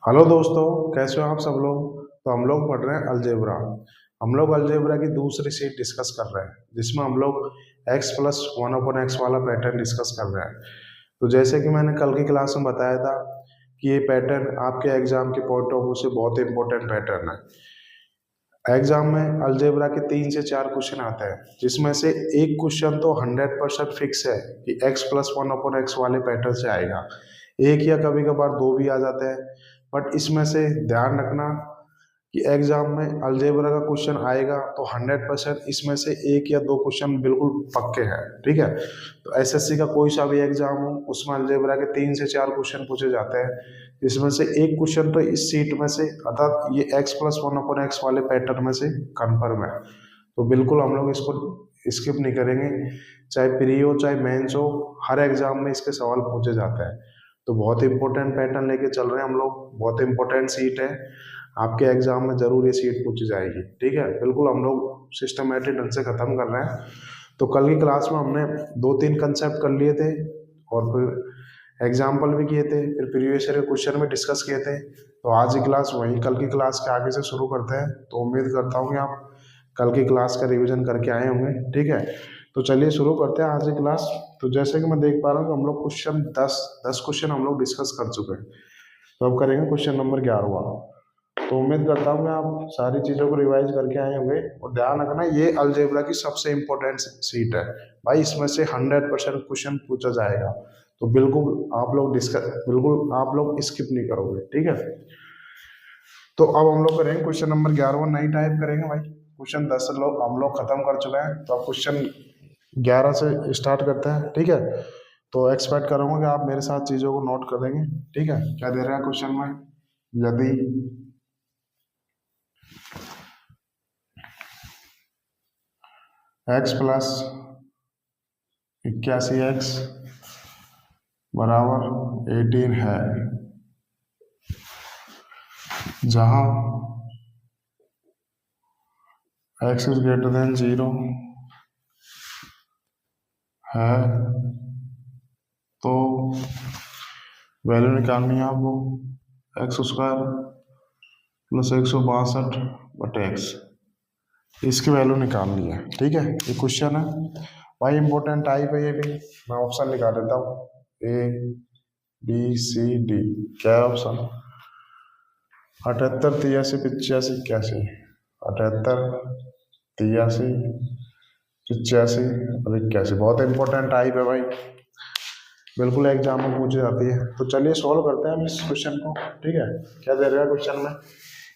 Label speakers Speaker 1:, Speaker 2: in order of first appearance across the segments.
Speaker 1: Hello दोस्तों, कैसे हो आप सब लोग। तो हम लोग पढ़ रहे हैं अलजेब्रा। हम लोग अलजेब्रा की दूसरी सीट डिस्कस कर रहे हैं, जिसमें हम लोग x plus one upon x वाला पैटर्न डिस्कस कर रहे हैं। तो जैसे कि मैंने कल की क्लास में बताया था कि ये पैटर्न आपके एग्जाम के पॉइंट ऑफ व्यू से बहुत इंपॉर्टेंट पैटर्न है। एग्जाम में अलजेब्रा के 3 से 4 क्वेश्चन आते हैं, जिसमें से एक क्वेश्चन तो 100% फिक्स है कि x plus one upon x वाले पैटर्न से आएगा। एक या कभी कभार दो भी आ जाते हैं, बट इसमें से ध्यान रखना कि एग्जाम में अलजेब्रा का क्वेश्चन आएगा तो 100% इसमें से एक या दो क्वेश्चन बिल्कुल पक्के हैं। ठीक है, तो एसएससी का कोई सा भी एग्जाम हो उसमें अलजेब्रा के 3 से 4 क्वेश्चन पूछे जाते हैं, इसमें से एक क्वेश्चन तो इस सीट में से अर्थात ये x plus one upon x वाले पैटर्न में से कन्फर्म है। तो बिल्कुल हम लोग इसको स्किप नहीं करेंगे, चाहे प्री हो चाहे मेंस हो, हर एग्जाम में इसके सवाल पूछे जाते हैं। तो बहुत इंपॉर्टेंट पैटर्न लेके चल रहे हैं हम लोग, बहुत इंपॉर्टेंट सीट है, आपके एग्जाम में जरूर ये सीट पूछी जाएगी। ठीक है, बिल्कुल हम लोग सिस्टमेटिक ढंग से खत्म कर रहे हैं। तो कल की क्लास में हमने 2-3 कंसेप्ट कर लिए थे और फिर एग्जाम्पल भी किए थे, फिर प्रीवियस ईयर के क्वेश्चन में डिस्कस किए थे। तो आज की क्लास वही कल की क्लास के आगे से शुरू करते हैं। तो उम्मीद करता हूँ कि आप कल की क्लास का रिवीजन करके आए होंगे। ठीक है, तो चलिए शुरू करते हैं आज की क्लास। तो जैसे कि मैं देख पा रहा हूँ कि हम लोग क्वेश्चन 10 क्वेश्चन हम लोग डिस्कस कर चुके हैं। तो अब करेंगे क्वेश्चन नंबर 11। तो उम्मीद करता हूँ कि आप सारी चीज़ों को रिवाइज करके आए होंगे। और ध्यान रखना, ये अलजेब्रा की सबसे इम्पोर्टेंट सीट है भाई, इसमें से 100% क्वेश्चन पूछा जाएगा। तो बिल्कुल आप लोग स्किप नहीं करोगे। ठीक है, तो अब हम लोग करेंगे क्वेश्चन नंबर 11 नई टाइप करेंगे भाई। क्वेश्चन 10 लोग हम लोग खत्म कर चुके हैं, तो अब क्वेश्चन 11 से स्टार्ट करते हैं। ठीक है, तो एक्सपेक्ट करूंगा कि आप मेरे साथ चीज़ों को नोट कर देंगे। ठीक है, क्या दे रहा है क्वेश्चन में, यदि x प्लस 81x बराबर 18 है, जहां x इज ग्रेटर देन 0 है, तो वैल्यू निकालनी है आपको एक्स स्क्वायर प्लस 162/x, इसकी वैल्यू निकालनी है। ठीक है, ये क्वेश्चन है भाई, इंपॉर्टेंट टाइप है ये भी। मैं ऑप्शन निकाल देता हूँ, ए बी सी डी। क्या है ऑप्शन? 78, 83, 85, 81। 78, 83, 85 और 81 बहुत इंपॉर्टेंट टाइप है भाई, बिल्कुल एग्जाम में पूछी जाती है। तो चलिए सॉल्व करते हैं हम इस क्वेश्चन को। ठीक है, क्या दे रहा है क्वेश्चन में,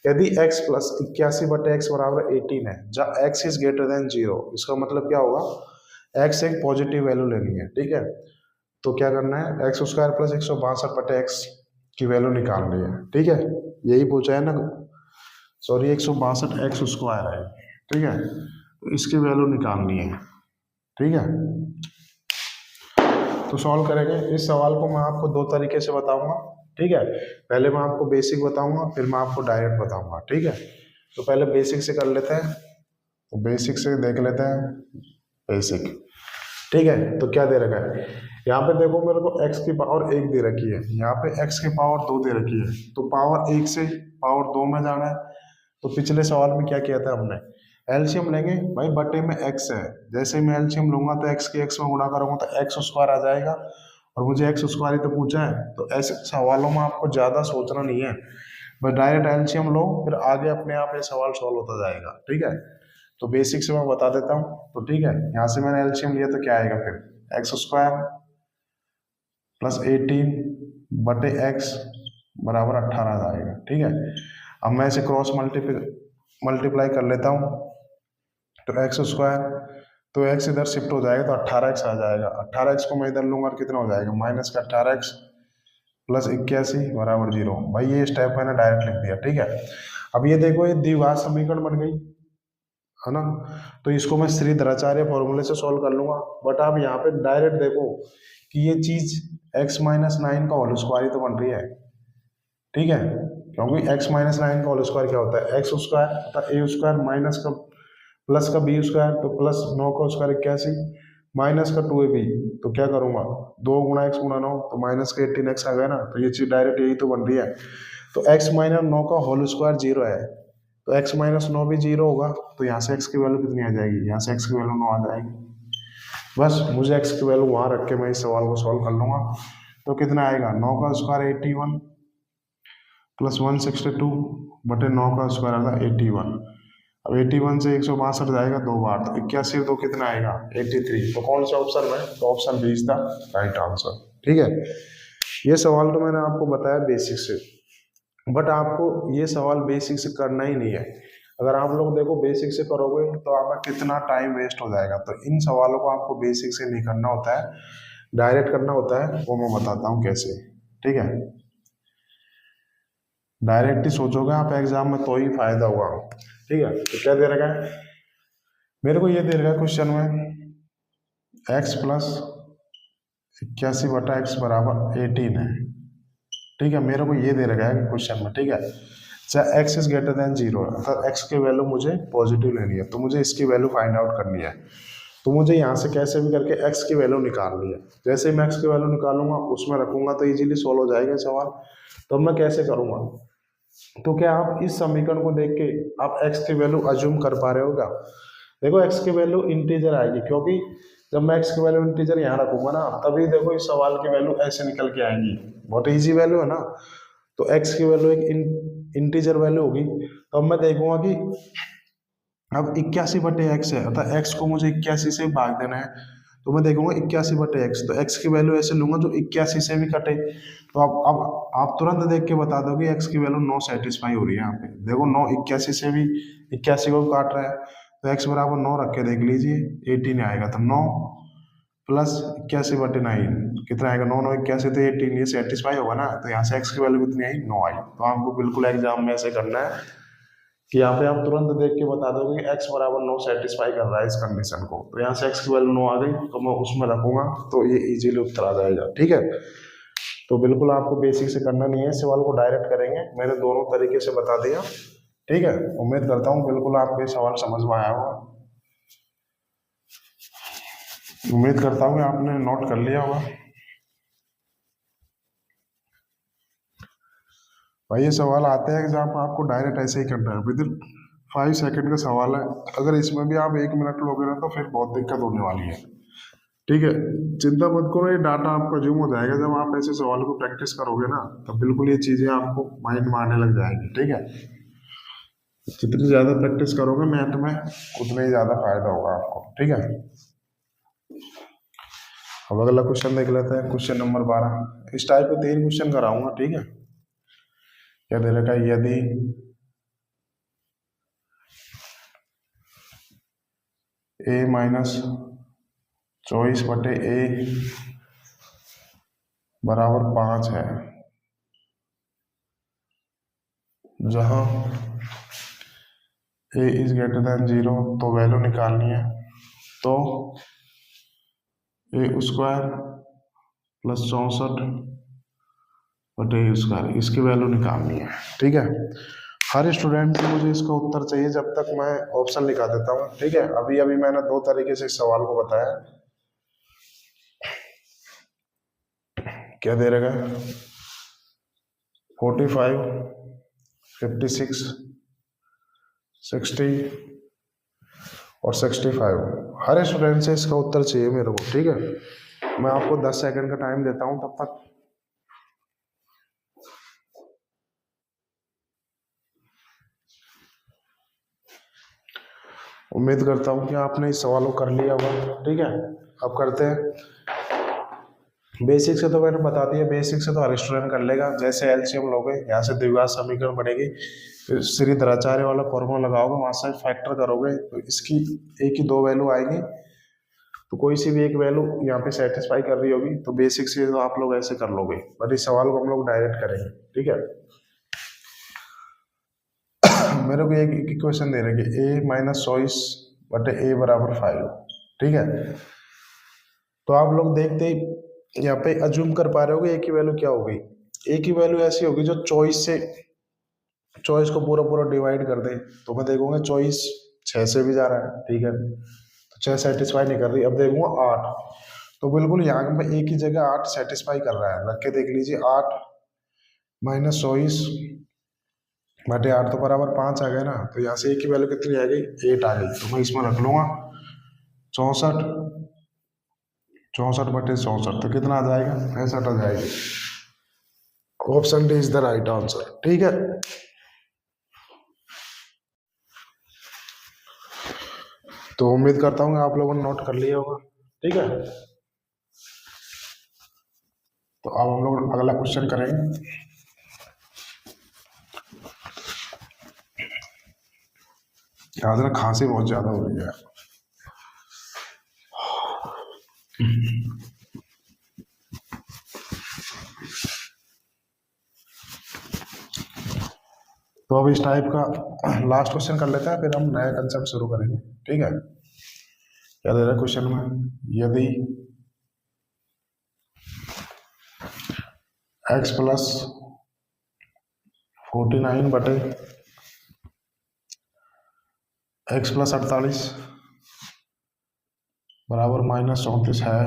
Speaker 1: यदि x प्लस 81/x बराबर 18 है, जहाँ x इज ग्रेटर देन 0, इसका मतलब क्या होगा, x एक पॉजिटिव वैल्यू लेनी है। ठीक है, तो क्या करना है, एक्स स्क्वायर प्लस 162/x की वैल्यू निकालनी है। ठीक है, यही पूछा है ना, सॉरी 162x² है। ठीक है, तो इसकी वैल्यू निकालनी है। ठीक है, तो सॉल्व करेंगे इस सवाल को। मैं आपको दो तरीके से बताऊंगा। ठीक है, पहले मैं आपको बेसिक बताऊंगा, फिर मैं आपको डायरेक्ट बताऊंगा। ठीक है, तो पहले बेसिक से कर लेते हैं। तो बेसिक से देख लेते हैं, बेसिक। ठीक है, तो क्या दे रखा है, यहाँ पे देखो मेरे को x की पावर 1 दे रखी है, यहाँ पे x की पावर 2 दे रखी है। तो पावर 1 से पावर 2 में जाना है। तो पिछले सवाल में क्या किया था हमने, एलसीएम लेंगे भाई, बटे में x है, जैसे मैं एलसीएम लूंगा तो x की x में गुणा करूंगा तो एक्स स्क्वायर आ जाएगा। और मुझे एक्स स्क्वायर ही तो पूछा है, तो ऐसे सवालों में आपको ज्यादा सोचना नहीं है, बस डायरेक्ट एलसीएम लो, फिर आगे अपने आप ये सवाल सॉल्व होता जाएगा। ठीक है, तो बेसिक से मैं बता देता हूँ। तो ठीक है, यहाँ से मैंने एलसीएम लिया तो क्या आएगा, फिर एक्स स्क्वायर प्लस 18/x बराबर 18 आएगा। ठीक है, अब मैं इसे क्रॉस मल्टीप्लाई कर लेता हूँ, तो एक्स स्क्वायर, तो एक्स इधर शिफ्ट हो जाएगा तो 18x आ जाएगा। 18x को मैं इधर लूंगा और कितना हो जाएगा, माइनस का 18x प्लस 81 बराबर 0। भाई ये स्टेप मैंने डायरेक्ट लिख दिया। ठीक है, अब ये देखो, ये द्विघात समीकरण बन गई है ना, तो इसको मैं श्रीधराचार्य फॉर्मूले से सॉल्व कर लूंगा। बट आप यहाँ पे डायरेक्ट देखो कि ये चीज x-9 का होल स्क्वायर ही तो बन रही है। ठीक है, क्योंकि x-9 का होल स्क्वायर क्या होता है, एक्स स्क्वायर, ए स्क्वायर माइनस का प्लस का बी स्क्वायर, तो प्लस 9 का स्क्वायर 81 माइनस का 2ab, तो क्या करूंगा 2 गुणा x गुणा 9, तो माइनस का 18x आ गया ना, तो ये चीज डायरेक्ट यही तो बन रही है। तो x माइनस 9 का होल स्क्वायर 0 है, तो x माइनस 9 भी 0 होगा, तो यहाँ से x की वैल्यू कितनी आ जाएगी, यहाँ से x की वैल्यू 9 आ जाएगी। बस मुझे x की वैल्यू वहां रख के मैं इस सवाल को सॉल्व कर लूंगा। तो कितना आएगा, 9 का स्क्वायर 81 प्लस 162 बटे 9 का स्क्वायर आता है 81। अब 81 से 162 जाएगा 2 बार, तो 81 तो कितना आएगा 83। तो कौन सा ऑप्शन है, तो option B is the right answer. ठीक है, ये सवाल तो मैंने आपको बताया बेसिक से, बट आपको ये सवाल बेसिक से करना ही नहीं है। अगर आप लोग देखो बेसिक से करोगे तो आपका कितना टाइम वेस्ट हो जाएगा। तो इन सवालों को आपको बेसिक से नहीं करना होता है, डायरेक्ट करना होता है, वो मैं बताता हूँ कैसे। ठीक है, डायरेक्ट ही सोचोगे आप एग्जाम में तो ही फायदा होगा। ठीक है, तो क्या दे रखा है मेरे को, ये दे रखा है क्वेश्चन में x प्लस 81 बटा x बराबर 18 है। ठीक है, मेरे को ये दे रखा है क्वेश्चन में। ठीक है, चाहे x इज ग्रेटर देन 0, अगर x की वैल्यू मुझे पॉजिटिव लेनी है तो मुझे इसकी वैल्यू फाइंड आउट करनी है। तो मुझे यहाँ से कैसे भी करके x की वैल्यू निकालनी है। जैसे ही मैं x की वैल्यू निकालूंगा उसमें रखूंगा तो इजीली सोल्व हो जाएगा सवाल। तो मैं कैसे करूंगा, तो क्या आप इस समीकरण को देख के आप x की वैल्यू अज्यूम कर पा रहे हो क्या। देखो x की वैल्यू इंटीजर आएगी, क्योंकि जब मैं x की वैल्यू इंटीजर यहाँ रखूंगा ना, तभी देखो इस सवाल की वैल्यू ऐसे निकल के आएंगी। बहुत इजी वैल्यू है ना, तो x की वैल्यू एक इंटीजर वैल्यू होगी। तो अब मैं देखूंगा कि अब 81 बटे एक्स है, अर्थात x को मुझे 81 से भाग देना है, तो मैं देखूंगा 81 बटे एक्स, तो x की वैल्यू ऐसे लूंगा जो 81 से भी कटे। तो अब आप तुरंत देख के बता दो कि x की वैल्यू 9 सेटिस्फाई हो रही है। यहाँ पे देखो 9 81 से भी 81 को काट रहा है, तो x बराबर 9 रख के देख लीजिए 18 आएगा। तो 9 प्लस 81 बटे 9 कितना आएगा, 9 9 81 तो 18, ये सेटिस्फाई होगा ना। तो यहाँ से x की वैल्यू कितनी आई, 9 आई। तो आपको बिल्कुल एग्जाम में ऐसे करना है कि यहाँ पे आप तुरंत देख के बता दोगे कि x बराबर 9 सेटिस्फाई कर रहा है इस कंडीशन को। तो यहाँ से x की वैल्यू 9 आ गई, तो मैं उसमें रखूंगा तो ये इजीली उत्तर आ जाएगा। ठीक है, तो बिल्कुल आपको बेसिक से करना नहीं है, सवाल को डायरेक्ट करेंगे। मैंने दोनों तरीके से बता दिया। ठीक है, उम्मीद करता हूँ बिल्कुल आपको ये सवाल समझ में आया होगा। उम्मीद करता हूँ कि आपने नोट कर लिया होगा। भाई ये सवाल आते हैं एग्जाम में, आपको डायरेक्ट ऐसे ही करना है, विद इन 5 सेकंड का सवाल है। अगर इसमें भी आप 1 मिनट लोगे ना तो फिर बहुत दिक्कत होने वाली है। ठीक है, चिंता मत करो, ये डाटा आपका जूम हो जाएगा। जब आप ऐसे सवाल को प्रैक्टिस करोगे ना तो बिल्कुल ये चीजें आपको माइंड में आने लग जाएंगी। ठीक है, जितनी ज्यादा प्रैक्टिस करोगे मैथ में उतना ही ज्यादा फायदा होगा आपको। ठीक है, अब अगला क्वेश्चन देख लेते हैं, क्वेश्चन नंबर 12। इस टाइप के 3 क्वेश्चन कराऊंगा। ठीक है, क्या दे रखा है, यदि a माइनस 24 बटे a बराबर 5 है, जहां a इज ग्रेटर देन 0, तो वैल्यू निकालनी है। तो a स्क्वायर प्लस 64 बटे a स्क्वायर, इसकी वैल्यू निकालनी है। ठीक है, हर स्टूडेंट को मुझे इसका उत्तर चाहिए जब तक मैं ऑप्शन लिखा देता हूँ। ठीक है, अभी अभी मैंने 2 तरीके से इस सवाल को बताया। क्या दे रहेगा, 45 56 60 और 65। हर स्टूडेंट से इसका उत्तर चाहिए मेरे को। ठीक है, मैं आपको 10 सेकंड का टाइम देता हूं, तब तक उम्मीद करता हूं कि आपने इस सवाल को कर लिया होगा। ठीक है, अब करते हैं बेसिक से। तो मैंने बता दिया, बेसिक से तो हर स्टूडेंट कर लेगा। जैसे एलसीएम लोगे, यहाँ से द्विघात समीकरण बनेगी, फिर श्री धराचार्य वाला फॉर्मूला लगाओगे, वहां से फैक्टर करोगे तो इसकी एक ही 2 वैल्यू आएगी, तो कोई सी भी एक वैल्यू यहाँ पे सेटिस्फाई कर रही होगी। तो बेसिक से तो आप लोग ऐसे कर लोगे, बट इस सवाल को हम लोग डायरेक्ट करेंगे। ठीक है, मेरे को एक इक्वेशन दे रहे कि a माइनस 24 बटे a बराबर 5। ठीक है, तो आप लोग देखते ही यहाँ पे अज्यूम कर पा रहे हो a की वैल्यू क्या होगी। a की वैल्यू ऐसी होगी जो 24 को पूरा पूरा डिवाइड कर दे। तो मैं देखूंगा 24 6 से भी जा रहा है। ठीक है, तो 6 सेटिस्फाई नहीं कर रही। अब देखूंगा 8, तो बिल्कुल यहाँ पे एक ही जगह 8 सेटिस्फाई कर रहा है। रख के देख लीजिए, 8 माइनस 24 बटे 8 तो बराबर 5 आ गया ना। तो यहाँ से एक की वैल्यू कितनी आ गई, 8 आ गई। तो मैं इसमें रख लूंगा 64, 64 बटे 64 तो कितना आ जाएगा, 65 आ जाएगी। Option D is the right answer. ठीक है, तो उम्मीद करता हूँ आप लोगों ने नोट कर लिया होगा। ठीक है, तो अब हम लोग अगला क्वेश्चन करेंगे। याद रख, खांसी बहुत ज्यादा हो रही है। तो अब इस टाइप का लास्ट क्वेश्चन कर लेते हैं, फिर हम नया कंसेप्ट शुरू करेंगे। ठीक है, क्या दे रहा है क्वेश्चन में, यदि x प्लस 49 बटे x प्लस 48 बराबर माइनस 34 है,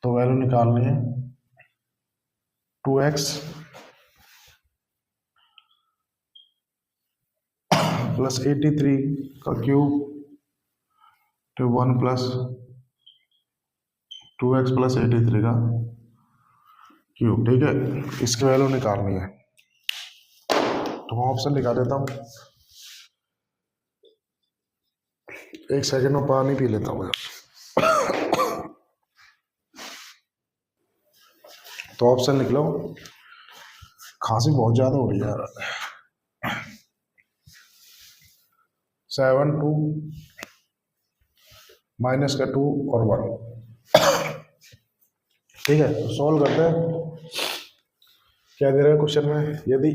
Speaker 1: तो वैल्यू निकालनी है 2x प्लस 83 का cube two 1 plus 2x plus 83 का क्यूब। ठीक है, इसकी वैल्यू निकालनी है। तो मैं ऑप्शन लिखा देता हूँ, एक सेकंड में पानी पी लेता हूँ। तो ऑप्शन लिख लो, खांसी बहुत ज्यादा हो रही है यार। 7 2 माइनस का 2 और 1। ठीक है, तो सॉल्व करते हैं। क्या दे रहा है क्वेश्चन में, यदि,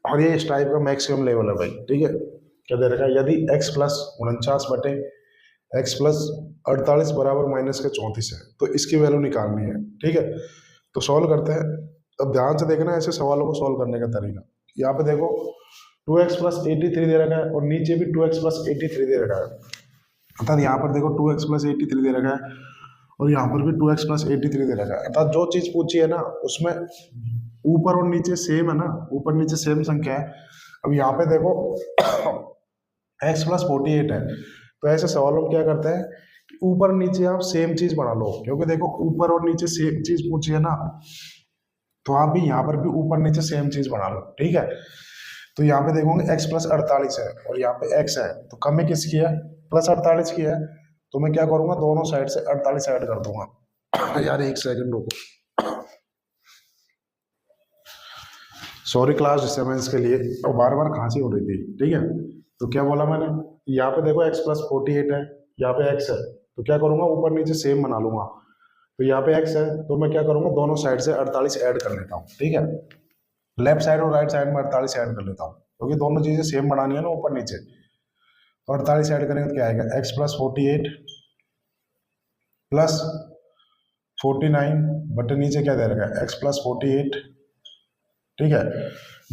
Speaker 1: और ये इस टाइप का मैक्सिमम लेवल है भाई। ठीक है, क्या दे रखा है, यदि x प्लस 49 बटे x प्लस 48 बराबर माइनस के 34 है, तो इसकी वैल्यू निकालनी है। ठीक है, तो सॉल्व करते हैं। अब ध्यान से देखना ऐसे सवालों को सॉल्व करने का तरीका। यहाँ पे देखो 2x प्लस 83 दे रखा है और नीचे भी 2x प्लस 83 दे रखा है। अर्थात यहाँ पर देखो 2x प्लस 83 दे रखा है और यहाँ पर भी 2x प्लस 83 दे रखा है। अर्थात जो चीज पूछी है ना उसमें ऊपर और नीचे सेम है ना, ऊपर नीचे सेम संख्या है। अब यहाँ पे देखो x प्लस 48 है, तो ऐसे सवालों में क्या करते हैं, ऊपर नीचे आप सेम चीज बना लो, क्योंकि देखो ऊपर और नीचे सेम चीज पूछी है ना, तो आप भी यहाँ पर भी ऊपर नीचे सेम चीज बना लो। ठीक है, तो यहाँ पे देखोगे x प्लस 48 है और यहाँ पे x है, तो कमी किसकी है, प्लस 48 की है। तो मैं क्या करूंगा, दोनों साइड से 48 ऐड कर दूंगा। यार एक सेकंड रुको, सॉरी क्लास डिस्टर्बेंस के लिए, और बार बार खांसी हो रही थी। ठीक है, तो क्या बोला मैंने, यहाँ पे देखो x प्लस 48 है, यहाँ पे x है, तो क्या करूंगा, ऊपर नीचे सेम बना लूंगा। तो यहाँ पे x है, तो मैं क्या करूंगा, दोनों साइड से 48 ऐड कर लेता हूँ। ठीक है, लेफ्ट साइड और राइट साइड में 48 ऐड कर लेता हूँ, क्योंकि दोनों चीजें सेम बनानी है ना ऊपर नीचे। तो 48 ऐड करेंगे तो क्या आएगा, x प्लस 48 प्लस 49 बटे नीचे क्या दे रखा है, x प्लस 48। ठीक है,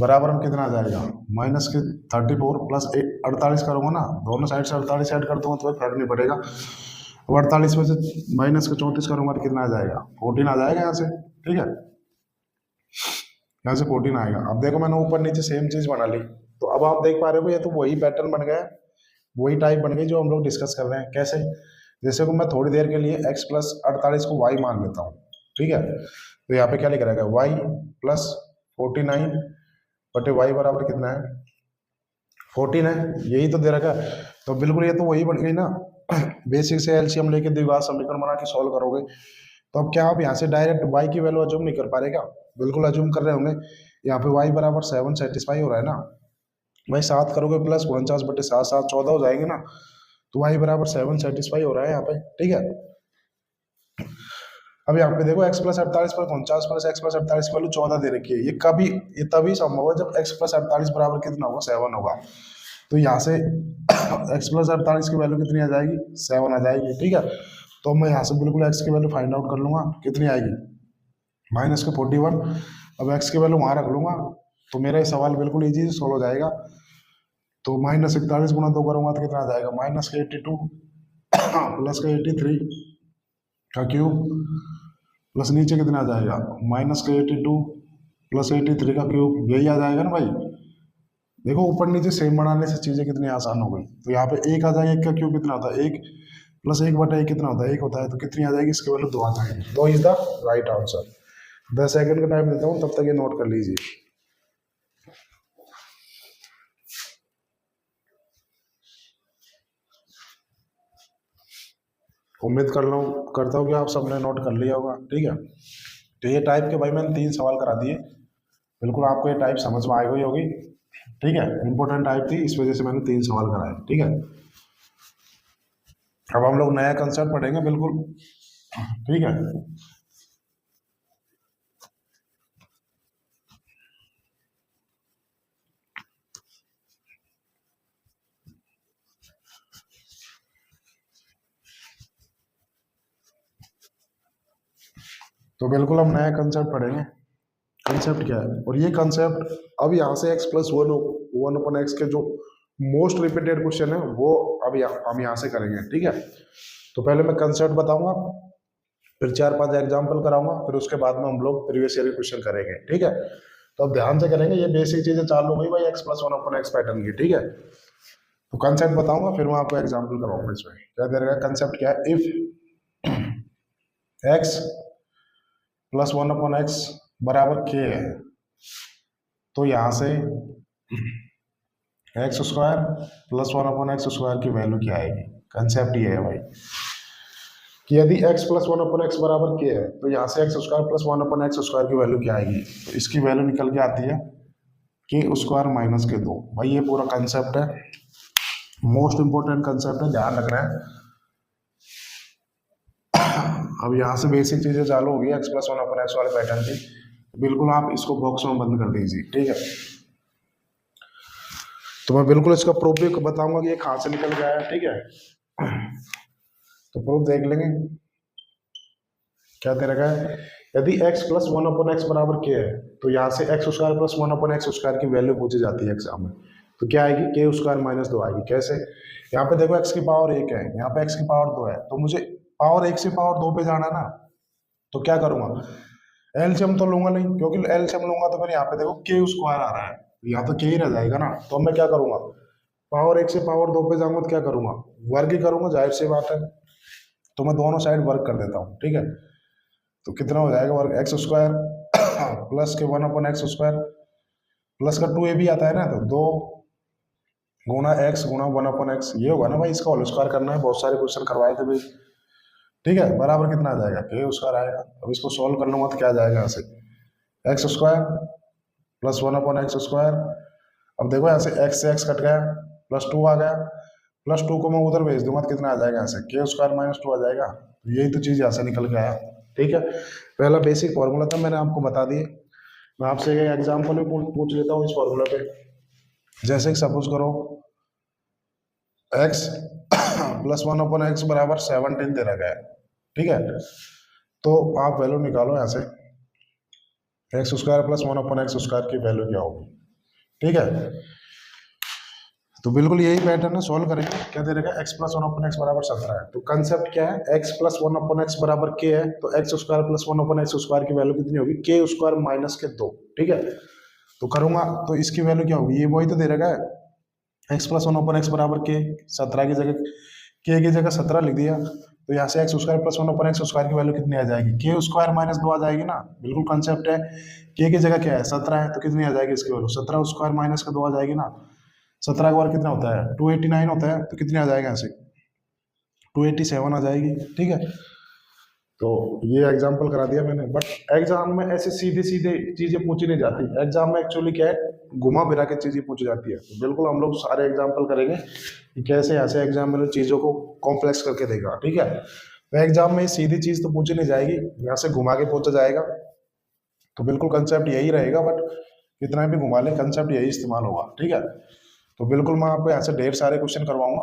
Speaker 1: बराबर में कितना आ जाएगा, माइनस के 34 प्लस 48 करूंगा ना, दोनों साइड से 48 ऐड कर दूंगा तो फर्क नहीं पड़ेगा। अब 48 में से माइनस के 34 करूंगा तो कितना आ जाएगा, 14 आ जाएगा यहाँ से। ठीक है, यहाँ से 14 आएगा। अब देखो मैंने ऊपर नीचे सेम चीज बना ली, तो अब आप देख पा रहे हो ये तो वही पैटर्न बन गया, वही टाइप बन गई जो हम लोग डिस्कस कर रहे हैं। कैसे, जैसे को मैं थोड़ी देर के लिए x प्लस 48 को y मान लेता हूँ। ठीक है, तो यहाँ पे क्या लिख रहेगा, y प्लस 49 बटे y बराबर कितना है, 14 है, यही तो दे रखा है। तो बिल्कुल ये तो वही बन गई ना। बेसिक से एलसीएम लेके द्विघात समीकरण बना के सॉल्व करोगे, तो अब क्या आप यहाँ से डायरेक्ट y की वैल्यू अज्यूम नहीं कर पा रहे क्या, बिल्कुल अज्यूम कर रहे होंगे। यहाँ पे y बराबर 7 सेटिस्फाई हो रहा है ना, भाई 7 करोगे प्लस 49 बटे 7 7 14 हो जाएंगे ना, तो y बराबर 7 सेटिस्फाई हो रहा है यहाँ पे। ठीक है, अब यहाँ पे देखो x प्लस 48 पर 49 प्लस x प्लस 48 की वैल्यू 14 दे रखी है। ये तभी संभव है जब x प्लस 48 बराबर कितना होगा, 7 होगा। तो यहाँ से x प्लस 48 की वैल्यू कितनी आ जाएगी, 7 आ जाएगी। ठीक है, तो मैं यहाँ से बिल्कुल x की वैल्यू फाइंड आउट कर लूंगा, कितनी आएगी, माइनस के 41। अब x की वैल्यू वहां रख लूंगा, तो मेरा ये सवाल बिल्कुल ईजी से सोल्व हो जाएगा। तो -41 गुणा 2 करूंगा तो कितना आ जाएगा, -82 प्लस का 83 का क्यूब प्लस नीचे कितना आ जाएगा, -82 प्लस 83 का क्यूब, यही आ जाएगा ना भाई। देखो ऊपर नीचे सेम बनाने से चीजें कितनी आसान हो गई। तो यहाँ पे एक आ जाएगा, एक का क्यूब कितना होता है, एक प्लस 1/1 कितना होता है, एक होता है, तो कितनी आ जाएगी, इसके वैल्यू 2 आ जाएगी। 2 is the right answer. 10 second का टाइम देता हूँ, तब तक ये नोट कर लीजिए। उम्मीद करता हूँ कि आप सबने नोट कर लिया होगा, ठीक है। तो ये टाइप के भाई मैंने 3 सवाल करा दिए, बिल्कुल आपको ये टाइप समझ में आ गई होगी, ठीक है। इंपॉर्टेंट टाइप थी, इस वजह से मैंने 3 सवाल कराए, ठीक है। अब हम लोग नया कंसेप्ट पढ़ेंगे, बिल्कुल, ठीक है। तो बिल्कुल हम नया कंसेप्ट पढ़ेंगे। कंसेप्ट क्या है, और ये कंसेप्ट अब यहाँ से x+1 के जो मोस्ट रिपीटेड क्वेश्चन है वो अब हम यहाँ से करेंगे, ठीक है। तो पहले मैं कंसेप्ट बताऊंगा, फिर 4-5 एग्जाम्पल कराऊंगा, फिर उसके बाद में हम लोग प्रीवियस ईयर के क्वेश्चन करेंगे, ठीक है। तो अब ध्यान से करेंगे, ये बेसिक चीजें चालू हो गई भाई x+1 पैटर्न की, ठीक है। तो कंसेप्ट बताऊंगा, फिर मैं आपको एग्जाम्पल कराऊंगा। इसमें क्या दे रहा है, कंसेप्ट क्या है, इफ x+1/x बराबर k है, तो यहां से x² +1/x² की वैल्यू क्या आएगी। कंसेप्ट ये है भाई कि यदि x+1/x बराबर k है, तो यहाँ से x² +1/x² की वैल्यू क्या आएगी। तो इसकी वैल्यू निकल के आती है k² - k2। भाई ये पूरा कंसेप्ट है, मोस्ट इंपोर्टेंट कंसेप्ट है, ध्यान रखना है। अब यहाँ से बेसिक चीजें चालू होगी x+1/x वाले पैटर्न की, बिल्कुल आप इसको बॉक्स में बंद कर दीजिए, ठीक है। तो मैं बिल्कुल इसका प्रूफ भी बताऊंगा कि ये कहाँ से निकल गया है, ठीक है। तो प्रूफ देख लेंगे, क्या दे रखा है, यदि x+1/x बराबर k है, तो यहाँ से x² +1/x² की वैल्यू पूछी जाती है एग्जाम में, तो क्या आएगी, k² - 2 आएगी। कैसे, यहाँ पे देखो x की पावर 1 है, यहाँ पे x की पावर 2 है, तो मुझे पावर 1 से पावर 2 पे जाना ना, तो क्या करूंगा, एलसीएम तो लूंगा नहीं, क्योंकि एलसीएम लूंगा तो फिर यहाँ पे देखो k² आ रहा है, यहाँ तो k ही रह जाएगा ना। तो मैं क्या करूंगा, पावर 1 से पावर 2 पे जाऊंगा तो क्या करूंगा, वर्ग ही करूंगा, जाहिर सी बात है। तो मैं दोनों साइड वर्ग कर देता हूँ, ठीक है। तो कितना हो जाएगा वर्ग, x² प्लस के 1/x² प्लस का 2a भी आता है ना, तो 2 गुणा x गुणा 1/x, ये होगा ना भाई, इसका होल स्क्वायर करना है, बहुत सारे क्वेश्चन करवाए थे भाई, ठीक है। बराबर कितना आ जाएगा, k² आएगा। अब इसको सॉल्व कर लूंगा तो क्या आ जाएगा, यहाँ से x² प्लस 1/x²। अब देखो यहाँ से x कट गया, +2 आ गया, +2 को मैं उधर भेज दूंगा तो कितना आ जाएगा, यहाँ से k² - 2 आ जाएगा। तो यही तो चीज यहाँ से निकल के आया, ठीक है। पहला बेसिक फॉर्मूला था, मैंने आपको बता दिए। मैं आपसे एक एग्जाम्पल भी पूछ लेता हूँ इस फॉर्मूला पे। जैसे सपोज करो x + 1/x बराबर 17 दे रखा है, ठीक है। तो आप वैल्यू निकालो यहाँ से, x² + 1/x² की वैल्यू क्या होगी, ठीक है। तो बिल्कुल यही पैटर्न है, सॉल्व करेंगे। क्या दे रखा है, x + 1/x बराबर 17 है। तो कंसेप्ट क्या है, x + 1/x बराबर k है, तो x² + 1/x² की वैल्यू कितनी होगी, k² - 2, ठीक है। तो करूंगा तो इसकी वैल्यू क्या होगी, ये वही तो दे रखा है, x + 1/x बराबर k, 17 की जगह k की जगह 17 लिख दिया, तो यहाँ से x² + 1/x² की वैल्यू कितनी आ जाएगी, k² - 2 आ जाएगी ना। बिल्कुल कंसेप्ट है, k की जगह क्या है, 17 है, तो कितनी आ जाएगी इसकी वैल्यू, 17² - 2 आ जाएगी ना। 17 का वर्ग कितना होता है, 289 होता है, तो कितनी आ जाएगा, यहाँ से 287 आ जाएगी, ठीक है। तो ये एग्जाम्पल करा दिया मैंने, बट एग्जाम में ऐसे सीधे सीधे चीजें पूछी नहीं जाती। एग्जाम में एक्चुअली क्या है, घुमा फिरा के चीजें पूछी जाती है। तो बिल्कुल हम लोग सारे एग्जाम्पल करेंगे कि कैसे ऐसे एग्जाम में चीजों को कॉम्प्लेक्स करके देगा, ठीक है। तो एग्जाम में सीधी चीज तो पूछी नहीं जाएगी, यहाँ से घुमा के पूछा जाएगा। तो बिल्कुल कंसेप्ट यही रहेगा, बट कितना भी घुमा ले कंसेप्ट यही इस्तेमाल होगा, ठीक है। तो बिल्कुल मैं आपको यहाँ से ढेर सारे क्वेश्चन करवाऊंगा,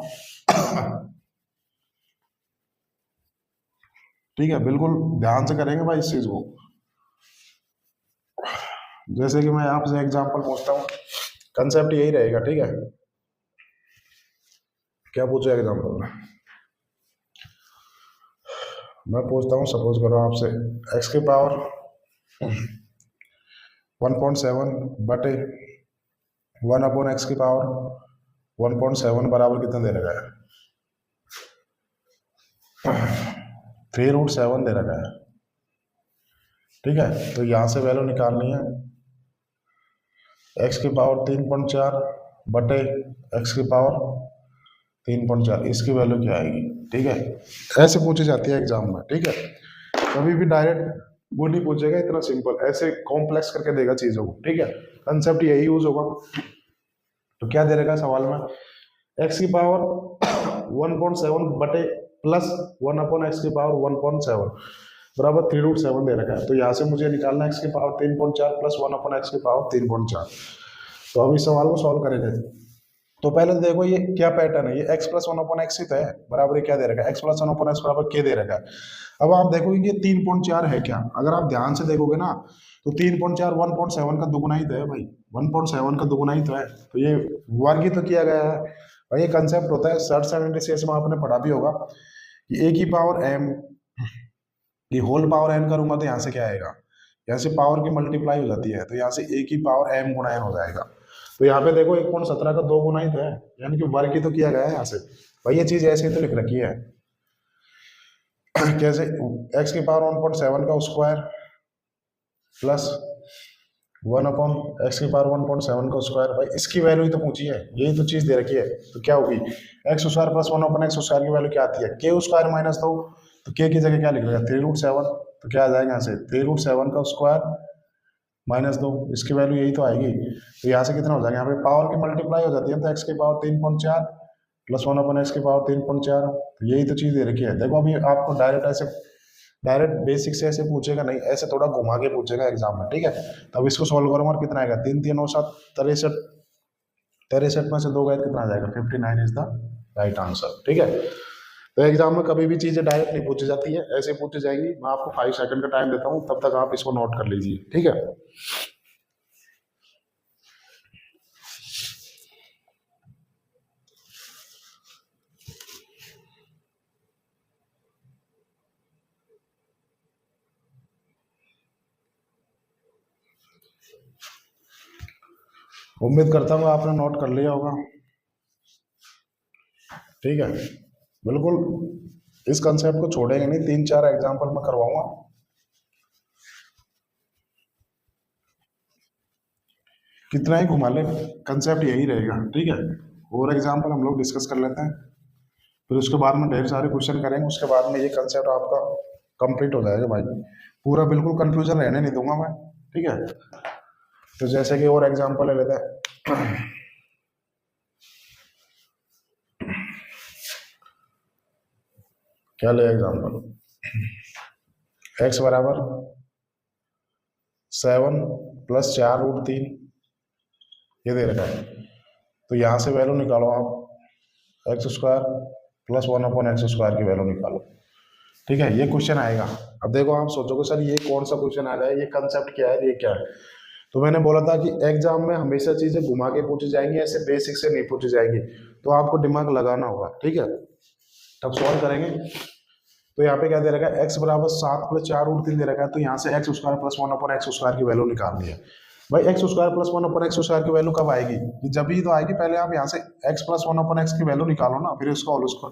Speaker 1: ठीक है। बिल्कुल ध्यान से करेंगे भाई इस चीज को। जैसे कि मैं आपसे एग्जांपल पूछता हूँ, कंसेप्ट यही रहेगा, ठीक है। क्या पूछा एग्जाम्पल में, मैं पूछता हूँ, सपोज करो आपसे एक्स की पावर 1.7 बटे 1/x की पावर 1.7 बराबर कितना दे रखा है, 3√7 दे रखा है। ठीक है, तो यहाँ से वैल्यू निकालनी है x की पावर 3.4 बटे x की पावर 3.4, इसकी वैल्यू क्या आएगी। ठीक है, ऐसे पूछी जाती है एग्जाम में। ठीक है, कभी भी डायरेक्ट वो नहीं पूछेगा इतना सिंपल, ऐसे कॉम्प्लेक्स करके देगा चीजों को। ठीक है, कंसेप्ट यही यूज होगा। तो क्या दे रखा है सवाल में, x की पावर 1.7 बटे प्लस 1/x की पावर 1.7 बराबर 3√7 दे रखा है। तो यहाँ से मुझे निकालना है x की पावर 3.4 प्लस 1/x की पावर 3.4। तो अब इस सवाल को सॉल्व करेंगे। तो पहले तो देखो ये क्या पैटर्न है, ये x प्लस 1/x ही तो है, बराबर ये क्या दे रखा है, x प्लस 1/x बराबर क्या दे रखा है। अब आप देखोगे कि 3.4 है क्या, अगर आप ध्यान से देखोगे ना तो 3.4 1.7 का दुगुना ही तो है भाई, 1.7 का दुगुना ही तो है। तो ये वर्ग तो किया गया है भाई। ये कंसेप्ट होता है सर्च एंड डिसीजन में, आपने पढ़ा भी होगा कि a की पावर m की होल पावर n करूंगा तो यहाँ से क्या आएगा, यहाँ से पावर की मल्टीप्लाई हो जाती है, तो यहाँ से a की पावर m गुणा n हो जाएगा। तो यहाँ पे देखो 1.17 का 2 गुना ही तो है, यानी कि वर्ग ही तो किया गया है यहाँ से भाई। ये चीज ऐसे ही तो लिख रखी है कैसे, x की पावर 1.7 का स्क्वायर प्लस 1/x की पावर 1.7 का स्क्वायर। भाई इसकी वैल्यू ही तो पूछी है, यही तो चीज दे रखी है। तो क्या होगी, x square plus 1/x square की वैल्यू क्या आती है, k स्क्वायर माइनस 2, तो k की जगह क्या लिख रहा है 3√7, तो क्या आ जाएगा यहाँ से 3√7 का स्क्वायर माइनस 2, इसकी वैल्यू यही तो आएगी। तो यहाँ से कितना हो जाएगा, यहाँ पे पावर की मल्टीप्लाई हो जाती है, तो x की पावर 3.4 प्लस 1/x की पावर 3.4, तो यही तो चीज दे रखी है। देखो अभी आपको डायरेक्ट बेसिक से ऐसे पूछेगा नहीं, ऐसे थोड़ा घुमा के पूछेगा एग्जाम में। ठीक है, तब इसको सोल्व करूंगा और कितना आएगा 3 3 9 7 63, 63 में से 2 गए कितना आ जाएगा 59 इज द राइट आंसर। ठीक है, तो एग्जाम में कभी भी चीजें डायरेक्ट नहीं पूछी जाती है, ऐसे पूछी जाएंगी। मैं आपको 5 सेकंड का टाइम देता हूँ, तब तक आप इसको नोट कर लीजिए। ठीक है, उम्मीद करता हूँ आपने नोट कर लिया होगा। ठीक है, बिल्कुल इस कंसेप्ट को छोड़ेंगे नहीं, 3 4 एग्जाम्पल मैं करवाऊंगा। कितना ही घुमा ले कंसेप्ट यही रहेगा। ठीक है, और एग्जाम्पल हम लोग डिस्कस कर लेते हैं, फिर उसके बाद में ढेर सारे क्वेश्चन करेंगे, उसके बाद में ये कंसेप्ट आपका कंप्लीट हो जाएगा भाई। पूरा बिल्कुल कंफ्यूजन रहने नहीं दूंगा मैं। ठीक है, तो जैसे कि और एग्जाम्पल ले लेते हैं, क्या ले एग्जाम्पल, x बराबर 7 प्लस 4√3 ये दे रखा है। तो यहाँ से वैल्यू निकालो आप, x square plus 1/x square की वैल्यू निकालो। ठीक है, ये क्वेश्चन आएगा। अब देखो आप सोचोगे सर ये कौन सा क्वेश्चन आ रहा है, ये कंसेप्ट क्या है, ये क्या है। तो मैंने बोला था कि एग्जाम में हमेशा चीजें घुमा के पूछी जाएंगी, ऐसे बेसिक से नहीं पूछी जाएंगी, तो आपको दिमाग लगाना होगा। ठीक है, तब सॉल्व करेंगे। तो यहाँ पे क्या दे रखा है, x बराबर 7 प्लस 4√3 दे रखा है, तो यहाँ से x square plus 1/x square की वैल्यू निकालनी है। भाई x square plus 1/x square की वैल्यू कब आएगी, जब ही तो आएगी, पहले आप यहाँ से x प्लस 1/x की वैल्यू निकालो ना, फिर उसका उसको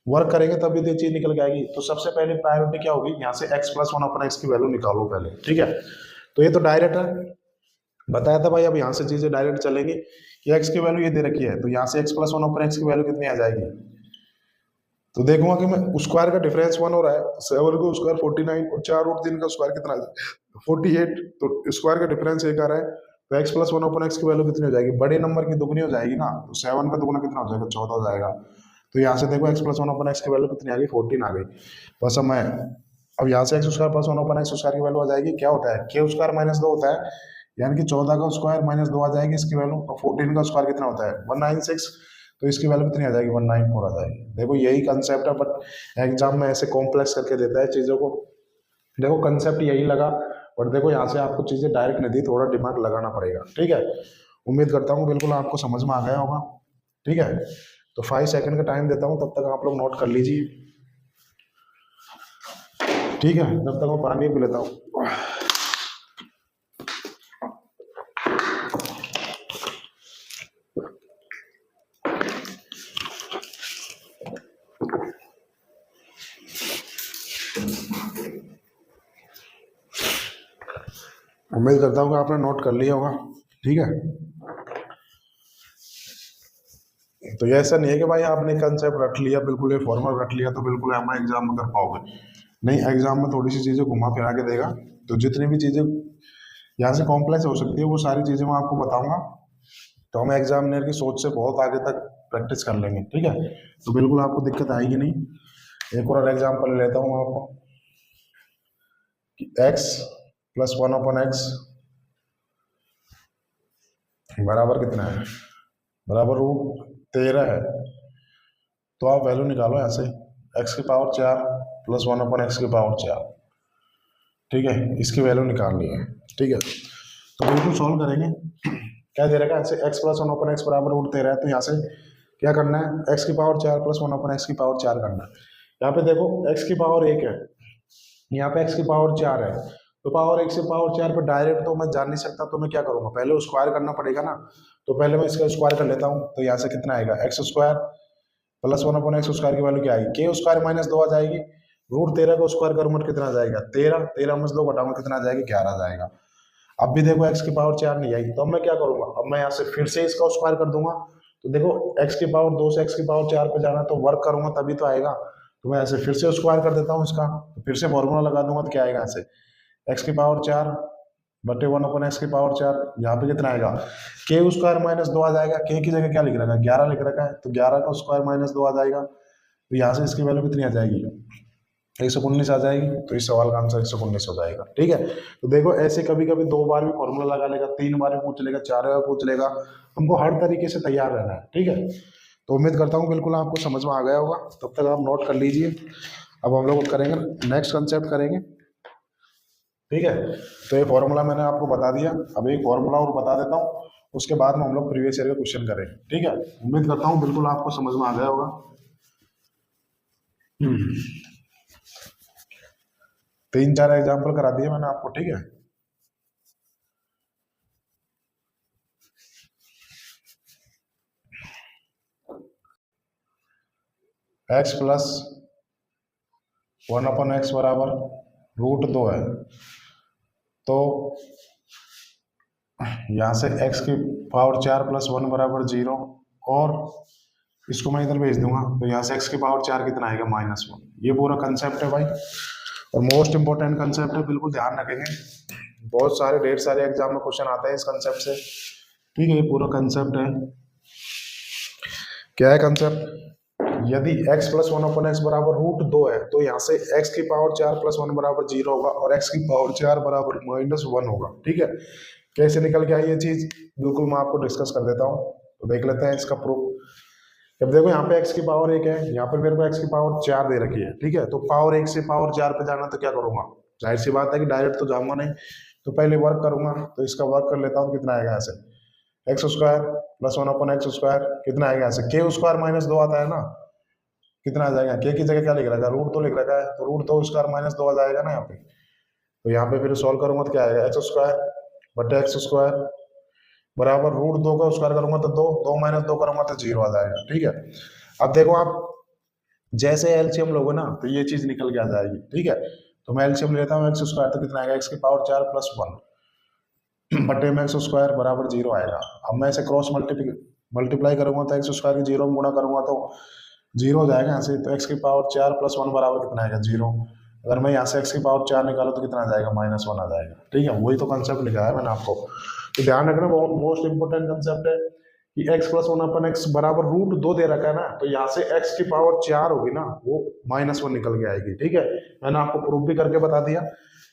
Speaker 1: वर्क करेंगे तभी तो चीज निकल के आएगी। तो सबसे पहले प्रायोरिटी क्या होगी, यहाँ से x प्लस 1/x की वैल्यू निकालो पहले। ठीक है, तो ये तो डायरेक्ट है, बताया था भाई। अब यहाँ से चीजें डायरेक्ट चलेंगी कि x की वैल्यू ये दे रखी है, तो यहाँ से x प्लस 1/x की वैल्यू कितनी आ जाएगी। तो देखूंगा कि मैं स्क्वायर का डिफरेंस 1 हो रहा है, 7 का स्क्वायर 49 और 4√3 का स्क्वायर कितना 48, तो स्क्वायर का डिफरेंस 1 आ रहा है, तो x प्लस 1/x की वैल्यू कितनी हो जाएगी, बड़े नंबर की दुगनी हो जाएगी ना, तो 7 का दुगना कितना हो जाएगा 14 हो जाएगा। तो यहाँ से देखो x प्लस 1/x की वैल्यू कितनी आ गई 14 आ गई। बस अब यहाँ से x square plus 1/x square की वैल्यू आ जाएगी, क्या होता है k स्क्वायर माइनस 2 होता है, यानी कि 14 का स्क्वायर माइनस 2 आ जाएगी इसकी वैल्यू, और 14 का स्क्वायर कितना होता है 196, तो इसकी वैल्यू कितनी आ जाएगी 194 आ जाएगी। देखो यही कंसेप्ट है, बट एग्जाम में ऐसे कॉम्प्लेक्स करके देता है चीज़ों को। देखो कंसेप्ट यही लगा, बट देखो यहाँ से आपको चीज़ें डायरेक्ट नहीं दी, थोड़ा दिमाग लगाना पड़ेगा। ठीक है, उम्मीद करता हूँ बिल्कुल आपको समझ में आ गया होगा। ठीक है, तो 5 सेकंड का टाइम देता हूँ, तब तक आप लोग नोट कर लीजिए, ठीक है। जब तक मैं पानी पी लेता हूँ। उम्मीद करता हूँ कि आपने नोट कर लिया होगा, ठीक है। तो ये ऐसा नहीं है कि भाई आपने कंसेप्ट रट लिया, बिल्कुल ये फॉर्मल रट लिया तो बिल्कुल आप एग्जाम में कर पाओगे, नहीं। एग्जाम में थोड़ी सी चीज़ें घुमा फिरा के देगा, तो जितनी भी चीज़ें यहाँ से कॉम्प्लेक्स हो सकती है वो सारी चीज़ें मैं आपको बताऊंगा, तो हम एग्जामिनर की सोच से बहुत आगे तक प्रैक्टिस कर लेंगे, ठीक है। तो बिल्कुल आपको दिक्कत आएगी नहीं। एक और एग्जाम्पल लेता हूँ आपको कि x प्लस 1/x बराबर कितना है, बराबर √13 है। तो आप वैल्यू निकालो यहाँ से, x की पावर 4 प्लस 1/x की पावर 4, ठीक है। इसकी वैल्यू निकालनी है, ठीक है। तो बिल्कुल सॉल्व करेंगे। क्या दे रखा है, ऐसे x प्लस 1/x बराबर √13 है, तो यहाँ से क्या करना है, x की पावर 4 प्लस 1/x की पावर 4 करना है। यहाँ पे देखो x की पावर 1 है, यहाँ पे x की पावर 4 है, तो पावर 1 से पावर 4 पे डायरेक्ट तो मैं जान नहीं सकता, तो मैं क्या करूँगा, पहले स्क्वायर करना पड़ेगा ना। तो पहले मैं इसका स्क्वायर कर लेता हूँ, तो यहाँ से कितना आएगा, x² प्लस 1/x² की वैल्यू क्या आएगी, k² माइनस 2 आ जाएगी। √13 को स्क्वायर करूंगा तो कितना आ जाएगा, 13 में से 2 घटाऊंगा कितना आ जाएगा, 11 आ जाएगा। अब भी देखो x की पावर 4 नहीं आई, तो अब मैं क्या करूंगा, अब मैं यहाँ से फिर से इसका स्क्वायर कर दूंगा। तो देखो x की पावर 2 से x की पावर 4 पे जाना, तो वर्क करूंगा तभी तो आएगा। तो मैं ऐसे फिर से स्क्वायर कर देता हूँ इसका, तो फिर से फॉर्मूला लगा दूंगा, तो क्या आएगा ऐसे, x की पावर 4 बटे 1/x की पावर 4, यहाँ पे कितना आएगा, k² माइनस 2 आ जाएगा। k की जगह क्या लिख रखा है, 11 लिख रखा है, तो 11 का स्क्वायर माइनस 2 आ जाएगा। तो यहाँ से इसकी वैल्यू कितनी आ जाएगी, 119 आ जाएगी। तो इस सवाल का आंसर 119 हो जाएगा, ठीक है। तो देखो ऐसे कभी कभी 2 बार भी फॉर्मूला लगा लेगा, 3 बार भी पूछ लेगा, 4 बार पूछ लेगा, हमको हर तरीके से तैयार रहना है, ठीक है। तो उम्मीद करता हूँ बिल्कुल आपको समझ में आ गया होगा, तब तक आप नोट कर लीजिए। अब हम लोग करेंगे नेक्स्ट कंसेप्ट करेंगे, ठीक है। तो ये फॉर्मूला मैंने आपको बता दिया, अब एक फॉर्मूला और बता देता हूँ, उसके बाद में हम लोग प्रीवियस ईयर का क्वेश्चन करेंगे, ठीक है। उम्मीद करता हूँ बिल्कुल आपको समझ में आ गया होगा। 3-4 एग्जाम्पल करा दिए मैंने आपको, ठीक है। x प्लस 1/x बराबर √2 है, तो यहाँ से x की पावर 4 प्लस 1 बराबर 0, और इसको मैं इधर भेज दूंगा, तो यहाँ से x की पावर 4 कितना आएगा, -1। ये पूरा कंसेप्ट है भाई, और मोस्ट इंपॉर्टेंट कंसेप्ट है, बिल्कुल ध्यान रखेंगे। बहुत सारे ढेर सारे एग्जाम में क्वेश्चन आते हैं इस कंसेप्ट से, ठीक है। ये पूरा कंसेप्ट है, क्या है कंसेप्ट, यदि x प्लस 1/x बराबर √2 है, तो यहाँ से x की पावर 4 प्लस 1 बराबर 0 होगा, और x की पावर 4 बराबर -1 होगा, ठीक है। कैसे निकल के आई ये चीज, बिल्कुल मैं आपको डिस्कस कर देता हूँ, तो देख लेते हैं इसका प्रूफ। अब देखो यहाँ पे x की पावर 1 है, यहाँ पे मेरे को x की पावर 4 दे रखी है, ठीक है। तो पावर 1 से पावर 4 पे जाना, तो क्या करूंगा, जाहिर सी बात है कि डायरेक्ट तो जाऊंगा नहीं, तो पहले वर्क करूंगा। तो इसका वर्क कर लेता हूँ, कितना आएगा ऐसे, x² प्लस 1/x² कितना आएगा ऐसे, k² माइनस 2 आता है ना, कितना आ जाएगा, k की जगह क्या लिख रखा है, √2 लिख रखा है, तो √2² माइनस 2 आ जाएगा ना यहाँ पे। तो यहाँ पे फिर सॉल्व करूंगा तो क्या आएगा, x² बटे x² बराबर √2 का स्क्वायर करूंगा तो 2, 2 माइनस 2 करूंगा तो 0 आ जाएगा, ठीक है। अब देखो आप जैसे एलसीएम लोगे ना, तो ये चीज निकल के आ जाएगी, ठीक है। तो मैं एलसीएम लेता हूँ, x², तो कितना आएगा, x की पावर 4 प्लस 1 बटे में x² बराबर 0 आएगा। अब मैं इसे क्रॉस मल्टीप्लाई करूंगा, तो x² की 0 में गुणा करूंगा तो 0 हो जाएगा यहाँ से। तो x की पावर 4 प्लस 1 बराबर कितना आएगा, 0। अगर मैं यहाँ से x की पावर 4 निकालू तो कितना आ जाएगा, -1 आ जाएगा, ठीक है। वही तो कंसेप्ट लिखा है मैंने आपको, तो ध्यान रखना, बहुत मोस्ट इंपोर्टेंट कंसेप्ट है कि x प्लस 1/x बराबर √2 दे रखा है ना, तो यहाँ से x की पावर 4 होगी ना, वो -1 निकल के आएगी, ठीक है। मैंने आपको प्रूफ भी करके बता दिया,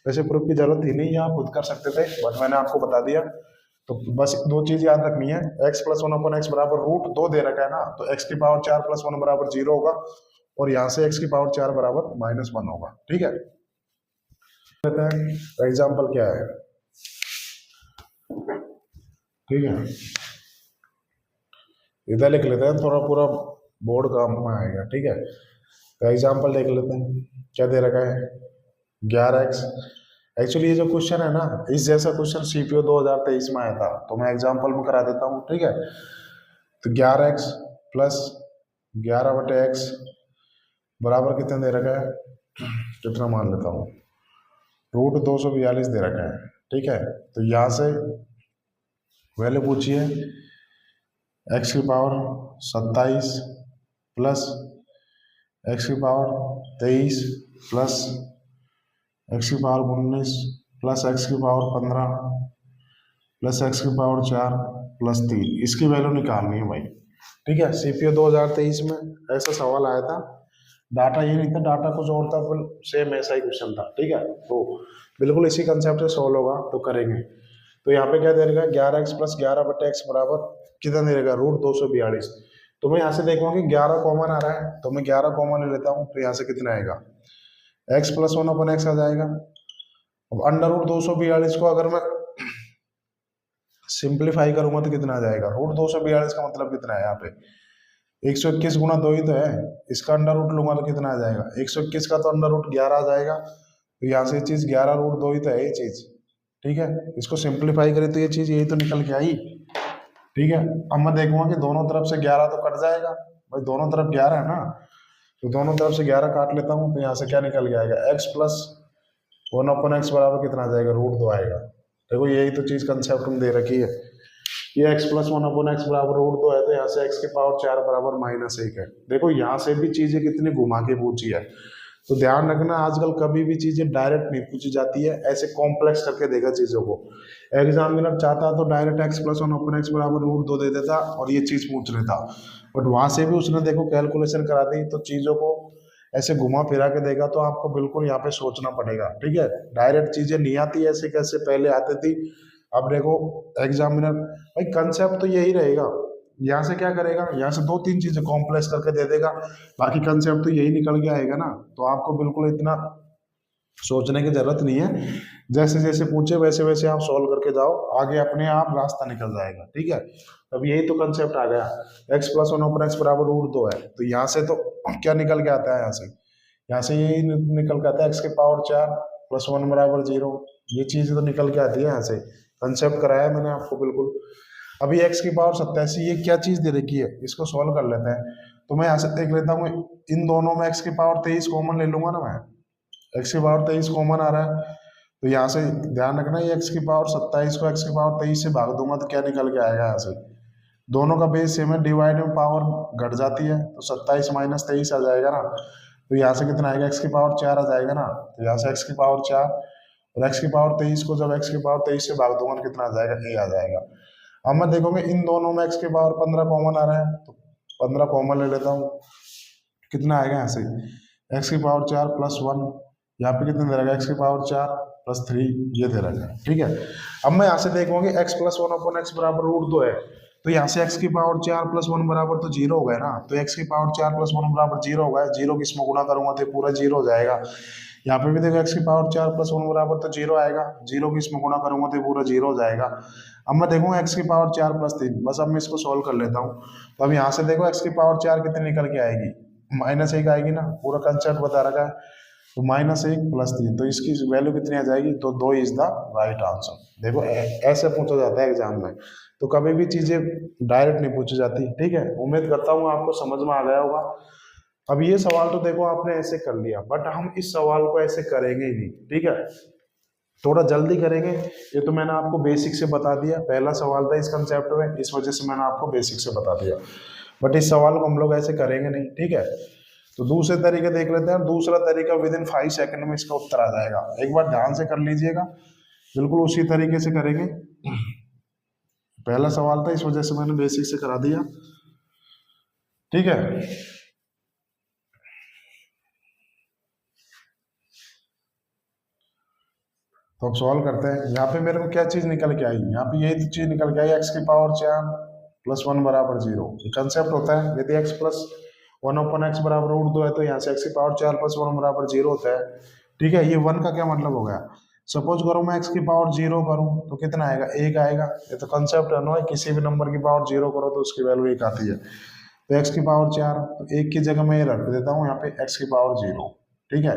Speaker 1: वैसे प्रूफ की जरूरत ही नहीं है, आप खुद कर सकते थे, बट मैंने आपको बता दिया। तो बस 2 चीज याद रखनी है, x प्लस 1/x बराबर √2 दे रखा है ना, तो x की पावर 4 प्लस 1 बराबर 0 होगा, और यहाँ से x की पावर 4 बराबर -1 होगा, ठीक है। एग्जाम्पल क्या है, ठीक है, इधर लिख लेते हैं, थोड़ा पूरा बोर्ड काम में आएगा। ठीक है, तो एग्जाम्पल देख लेते हैं क्या दे रखा है 11x। एक्चुअली ये जो क्वेश्चन है ना, इस जैसा क्वेश्चन सीपीओ 2023 में आया था, तो मैं एग्जाम्पल में करा देता हूँ। ठीक है, तो 11x प्लस 11/x बराबर कितना दे रखा है, कितना मान लेता हूँ, √242 दे रखा है। ठीक है, तो यहाँ से वैल्यू पूछिए x की पावर 27 प्लस x की पावर 23 प्लस x की पावर 19 प्लस x की पावर 15 प्लस x की पावर 4 प्लस 3, इसकी वैल्यू निकालनी है भाई। ठीक है, सीपीओ 2023 में ऐसा सवाल आया था, डाटा ये नहीं था, डाटा कुछ और था, सेम ऐसा ही क्वेश्चन था। ठीक है, तो बिल्कुल इसी कंसेप्ट से सॉल्व होगा, तो करेंगे। तो यहाँ पे क्या दे देगा 11x प्लस 11/x बराबर कितना दे देगा √242। तो मैं यहाँ से देखूंगा कि 11 कॉमन आ रहा है, तो मैं 11 कॉमन ले लेता हूँ, तो यहाँ से कितना आएगा x प्लस 1/x आ जाएगा। अब √242 को अगर मैं सिंप्लीफाई करूंगा तो कितना आ जाएगा, √242 का मतलब कितना है, यहाँ पे 121 गुणा 2 ही तो है, इसका अंडर रूट लूंगा तो कितना आ जाएगा 121 का, तो अंडर रूट 11 आ जाएगा। तो यहाँ से ये चीज 11√2 ही तो है ये चीज। ठीक है, इसको सिंप्लीफाई करें तो ये चीज यही तो निकल के आई। ठीक है, अब मैं देखूंगा कि दोनों तरफ से 11 तो कट जाएगा भाई, दोनों तरफ 11 है ना, तो दोनों तरफ से 11 काट लेता हूँ, तो यहाँ से क्या निकल के आएगा x प्लस 1/x बराबर कितना आ जाएगा √2 आएगा। देखो यही तो चीज कंसेप्ट में दे रखी है, ये x प्लस 1/x बराबर √2 है, तो यहाँ से x की पावर 4 बराबर -1 है। देखो यहाँ से भी चीजें कितनी घुमा के पूछी है, तो ध्यान रखना आजकल कभी भी चीजें डायरेक्ट नहीं पूछी जाती है, ऐसे कॉम्प्लेक्स करके देगा चीजों को। एग्जामिनर चाहता तो डायरेक्ट x प्लस 1/x बराबर √2 दे देता और ये चीज पूछ लेता, बट वहां से भी उसने देखो कैलकुलेशन करा दी, तो चीजों को ऐसे घुमा फिरा के देगा, तो आपको बिल्कुल यहाँ पे सोचना पड़ेगा। ठीक है, डायरेक्ट चीजें नहीं आती ऐसे कैसे पहले आती थी। अब देखो एग्जामिनर भाई कंसेप्ट तो यही रहेगा, यहाँ से क्या करेगा, यहाँ से 2-3 चीजें कॉम्प्लेक्स करके दे देगा, बाकी कंसेप्ट तो यही निकल के आएगा ना। तो आपको बिल्कुल इतना सोचने की जरूरत नहीं है, जैसे जैसे पूछे वैसे वैसे आप सॉल्व करके जाओ, आगे अपने आप रास्ता निकल जाएगा। ठीक है, अब यही तो कंसेप्ट आ गया, x प्लस 1/x बराबर √2 है, तो यहाँ से तो क्या निकल के आता है, यहाँ से यही निकल के आता है x की पावर 4 प्लस 1 बराबर 0, ये चीज तो निकल के आती है यहाँ से, कंसेप्ट कराया मैंने आपको बिल्कुल। अभी x की पावर 87, ये क्या चीज दे रखी है, इसको सॉल्व कर लेते हैं। तो मैं यहाँ से देख लेता हूँ, इन दोनों में x की पावर 23 कॉमन ले लूंगा ना मैं, x की पावर 23 कॉमन आ रहा है, तो यहाँ से ध्यान रखना ये x की पावर 27 को x की पावर 23 से भाग दूंगा तो क्या निकल के आएगा, यहाँ से दोनों का बेस सेम है, डिवाइड में पावर घट जाती है, तो 27 - 23 आ जाएगा ना, तो यहाँ से कितना आएगा x की पावर 4 आ जाएगा ना, तो यहाँ से x की पावर 4 और x की पावर 23 को जब x की पावर 23 से भाग दूंगा तो कितना आ जाएगा, a आ जाएगा। अब मैं देखोगे इन दोनों में x की पावर 15 कॉमन आ रहा है, तो 15 कॉमन ले लेता हूँ, कितना आएगा यहाँ से x की पावर 4 प्लस 1, यहाँ पे कितना दे रहेगा x की पावर 4 प्लस 3, ये दे रहेगा। ठीक है, अब मैं यहाँ से देखूंगी x प्लस 1/x बराबर √2 है, तो यहाँ से x की पावर 4 प्लस 1 बराबर तो 0 हो गया ना, तो x की पावर 4 प्लस 1 बराबर 0 हो गया, 0 की इसमें गुणा करूंगा तो पूरा 0 हो जाएगा। यहाँ पे भी देखो x की पावर 4 प्लस 1 बराबर तो 0 आएगा, 0 की इसमें गुणा करूंगा तो पूरा 0 हो जाएगा। अब मैं देखूंगा x की पावर 4 प्लस 3, बस अब मैं इसको सोल्व कर लेता हूँ। तो अब यहाँ से देखो x की पावर 4 कितनी निकल के आएगी, -1 आएगी ना, पूरा कंसेप्ट बता रखा है, तो -1 प्लस 3, तो इसकी वैल्यू कितनी आ जाएगी, तो 2 इज द राइट आंसर। देखो ऐसे पूछा जाता है एग्जाम में, तो कभी भी चीजें डायरेक्ट नहीं पूछी जाती। ठीक है, उम्मीद करता हूँ आपको समझ में आ गया होगा। अब ये सवाल तो देखो आपने ऐसे कर लिया, बट हम इस सवाल को ऐसे करेंगे ही नहीं। ठीक है, थोड़ा जल्दी करेंगे, ये तो मैंने आपको बेसिक से बता दिया, पहला सवाल था इस कंसेप्ट में, इस वजह से मैंने आपको बेसिक से बता दिया, बट इस सवाल को हम लोग ऐसे करेंगे नहीं। ठीक है, तो दूसरे तरीके देख लेते हैं, दूसरा तरीका विदिन 5 सेकंड में इसका उत्तर आ जाएगा, एक बार ध्यान से कर लीजिएगा, बिल्कुल उसी तरीके से करेंगे। पहला सवाल था, इस वजह से मैंने बेसिक से करा दिया। ठीक है, तो अब सॉल्व करते हैं। यहाँ पे मेरे को क्या चीज निकल के आई, यहाँ पे यही तो चीज निकल के आई, x की पावर 4 प्लस 1 बराबर 0, ये कंसेप्ट होता है। यदि x प्लस 1/x बराबर √2 है, तो यहाँ से x की पावर 4 प्लस 1 बराबर 0 होता है। ठीक है, ये 1 का क्या मतलब हो गया, सपोज करो मैं x की पावर 0 करूं तो कितना आएगा, 1 आएगा। ये तो कंसेप्ट है ना, किसी भी नंबर की पावर 0 करो तो उसकी वैल्यू 1 आती है। तो x की पावर 4, तो एक की जगह मैं ये रख देता हूँ यहाँ पे x की पावर 0। ठीक है,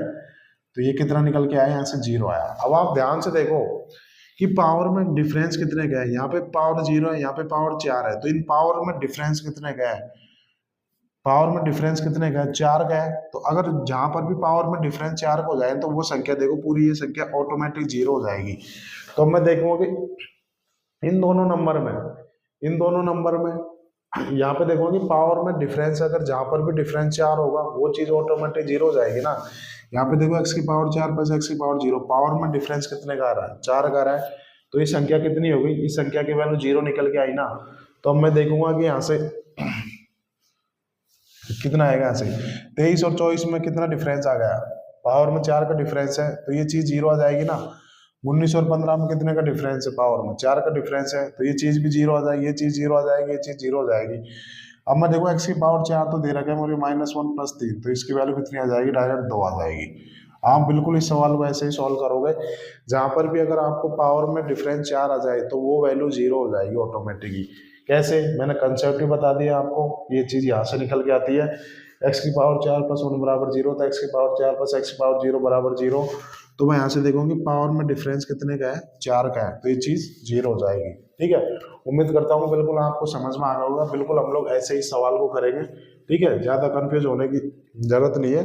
Speaker 1: तो ये कितना निकल के आया, यहाँ से 0 आया। अब आप ध्यान से देखो कि पावर में डिफरेंस कितने का है, यहाँ पे पावर 0 है, यहाँ पे पावर 4 है, तो इन पावर में डिफरेंस कितने का है, पावर में डिफरेंस कितने का है, 4 का है। तो अगर जहां पर भी पावर में डिफरेंस 4 का हो जाए तो वो संख्या देखो पूरी ये संख्या ऑटोमेटिक 0 हो जाएगी। तो अब मैं देखूंगा कि इन दोनों नंबर में, इन दोनों नंबर में यहाँ पे देखो कि पावर में डिफरेंस, अगर जहां पर भी डिफरेंस 4 होगा वो चीज ऑटोमेटिक 0 हो जाएगी ना। यहाँ पे देखो x की पावर 4 प्लस x की पावर 0, पावर में डिफरेंस कितने का आ रहा है, 4 का आ रहा है। तो ये संख्या कितनी हो गई, इस संख्या की वैल्यू 0 निकल के आई ना। तो अब मैं देखूंगा कि यहाँ से कितना आएगा, यहाँ से 23 और 24 में कितना डिफरेंस आ गया, पावर में 4 का डिफरेंस है, तो ये चीज 0 आ जाएगी ना। 19 और 15 में कितने का डिफरेंस है, पावर में 4 का डिफरेंस है, तो ये चीज भी 0 आ जाएगी, ये चीज 0 आ जाएगी, ये चीज 0 हो जाएगी। अब मैं देखो x की पावर 4 तो दे रखा है मुझे -1 + 3, तो इसकी वैल्यू कितनी आ जाएगी, डायरेक्ट 2 आ जाएगी। आप बिल्कुल इस सवाल को ऐसे ही सॉल्व करोगे, जहां पर भी अगर आपको पावर में डिफरेंस 4 आ जाए तो वो वैल्यू 0 हो जाएगी ऑटोमेटिकली। कैसे, मैंने कंसेप्ट ही बता दिया आपको, ये चीज यहाँ से निकल के आती है। x की पावर 4 + 1 = 0, तो x की पावर 4 + x की पावर 0 = 0। तो मैं यहाँ से देखूंगी पावर में डिफरेंस कितने का है, 4 का है, तो ये चीज 0 हो जाएगी। ठीक है, उम्मीद करता हूँ बिल्कुल आपको समझ में आ गया होगा। बिल्कुल हम लोग ऐसे ही सवाल को करेंगे। ठीक है, ज्यादा कंफ्यूज होने की जरूरत नहीं है।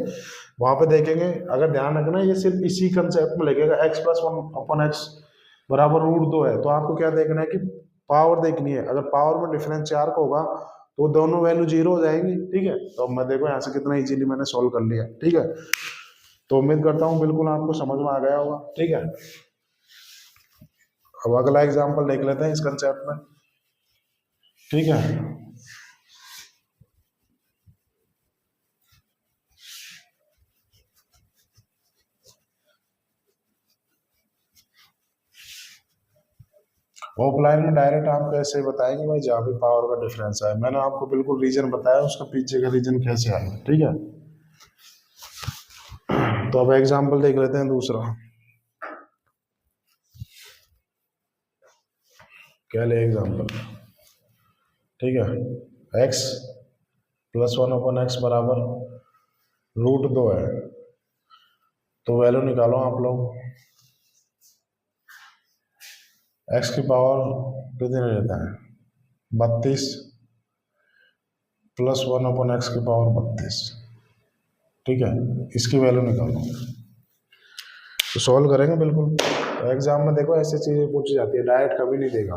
Speaker 1: वहां पे देखेंगे, अगर ध्यान रखना ये सिर्फ इसी कंसेप्ट में लगेगा, x + 1/x = √2 है, तो आपको क्या देखना है कि पावर देखनी है। अगर पावर में डिफरेंस 4 का होगा तो दोनों वैल्यू 0 हो जाएंगी। ठीक है, तो अब मैं देखो यहाँ से कितना इजीली मैंने सोल्व कर लिया। ठीक है, तो उम्मीद करता हूँ बिल्कुल आपको समझ में आ गया होगा। ठीक है, अब अगला एग्जाम्पल देख लेते हैं इस कंसेप्ट में। ठीक है, ऑफलाइन में डायरेक्ट आपको ऐसे ही बताएंगे भाई, जहाँ भी पावर का डिफरेंस है। मैंने आपको बिल्कुल रीजन बताया, उसका पीछे का रीजन कैसे आया। ठीक है, तो अब एग्जाम्पल देख लेते हैं दूसरा। क्या ले एग्जाम्पल, ठीक है, x + 1/x = √2 है। तो वैल्यू निकालो आप लोग, x की पावर कितने लेता है, 32 + 1/x की पावर 32। ठीक है, इसकी वैल्यू निकालो, तो सॉल्व करेंगे बिल्कुल। तो एग्जाम में देखो ऐसी चीजें पूछी जाती है, डायरेक्ट कभी नहीं देगा।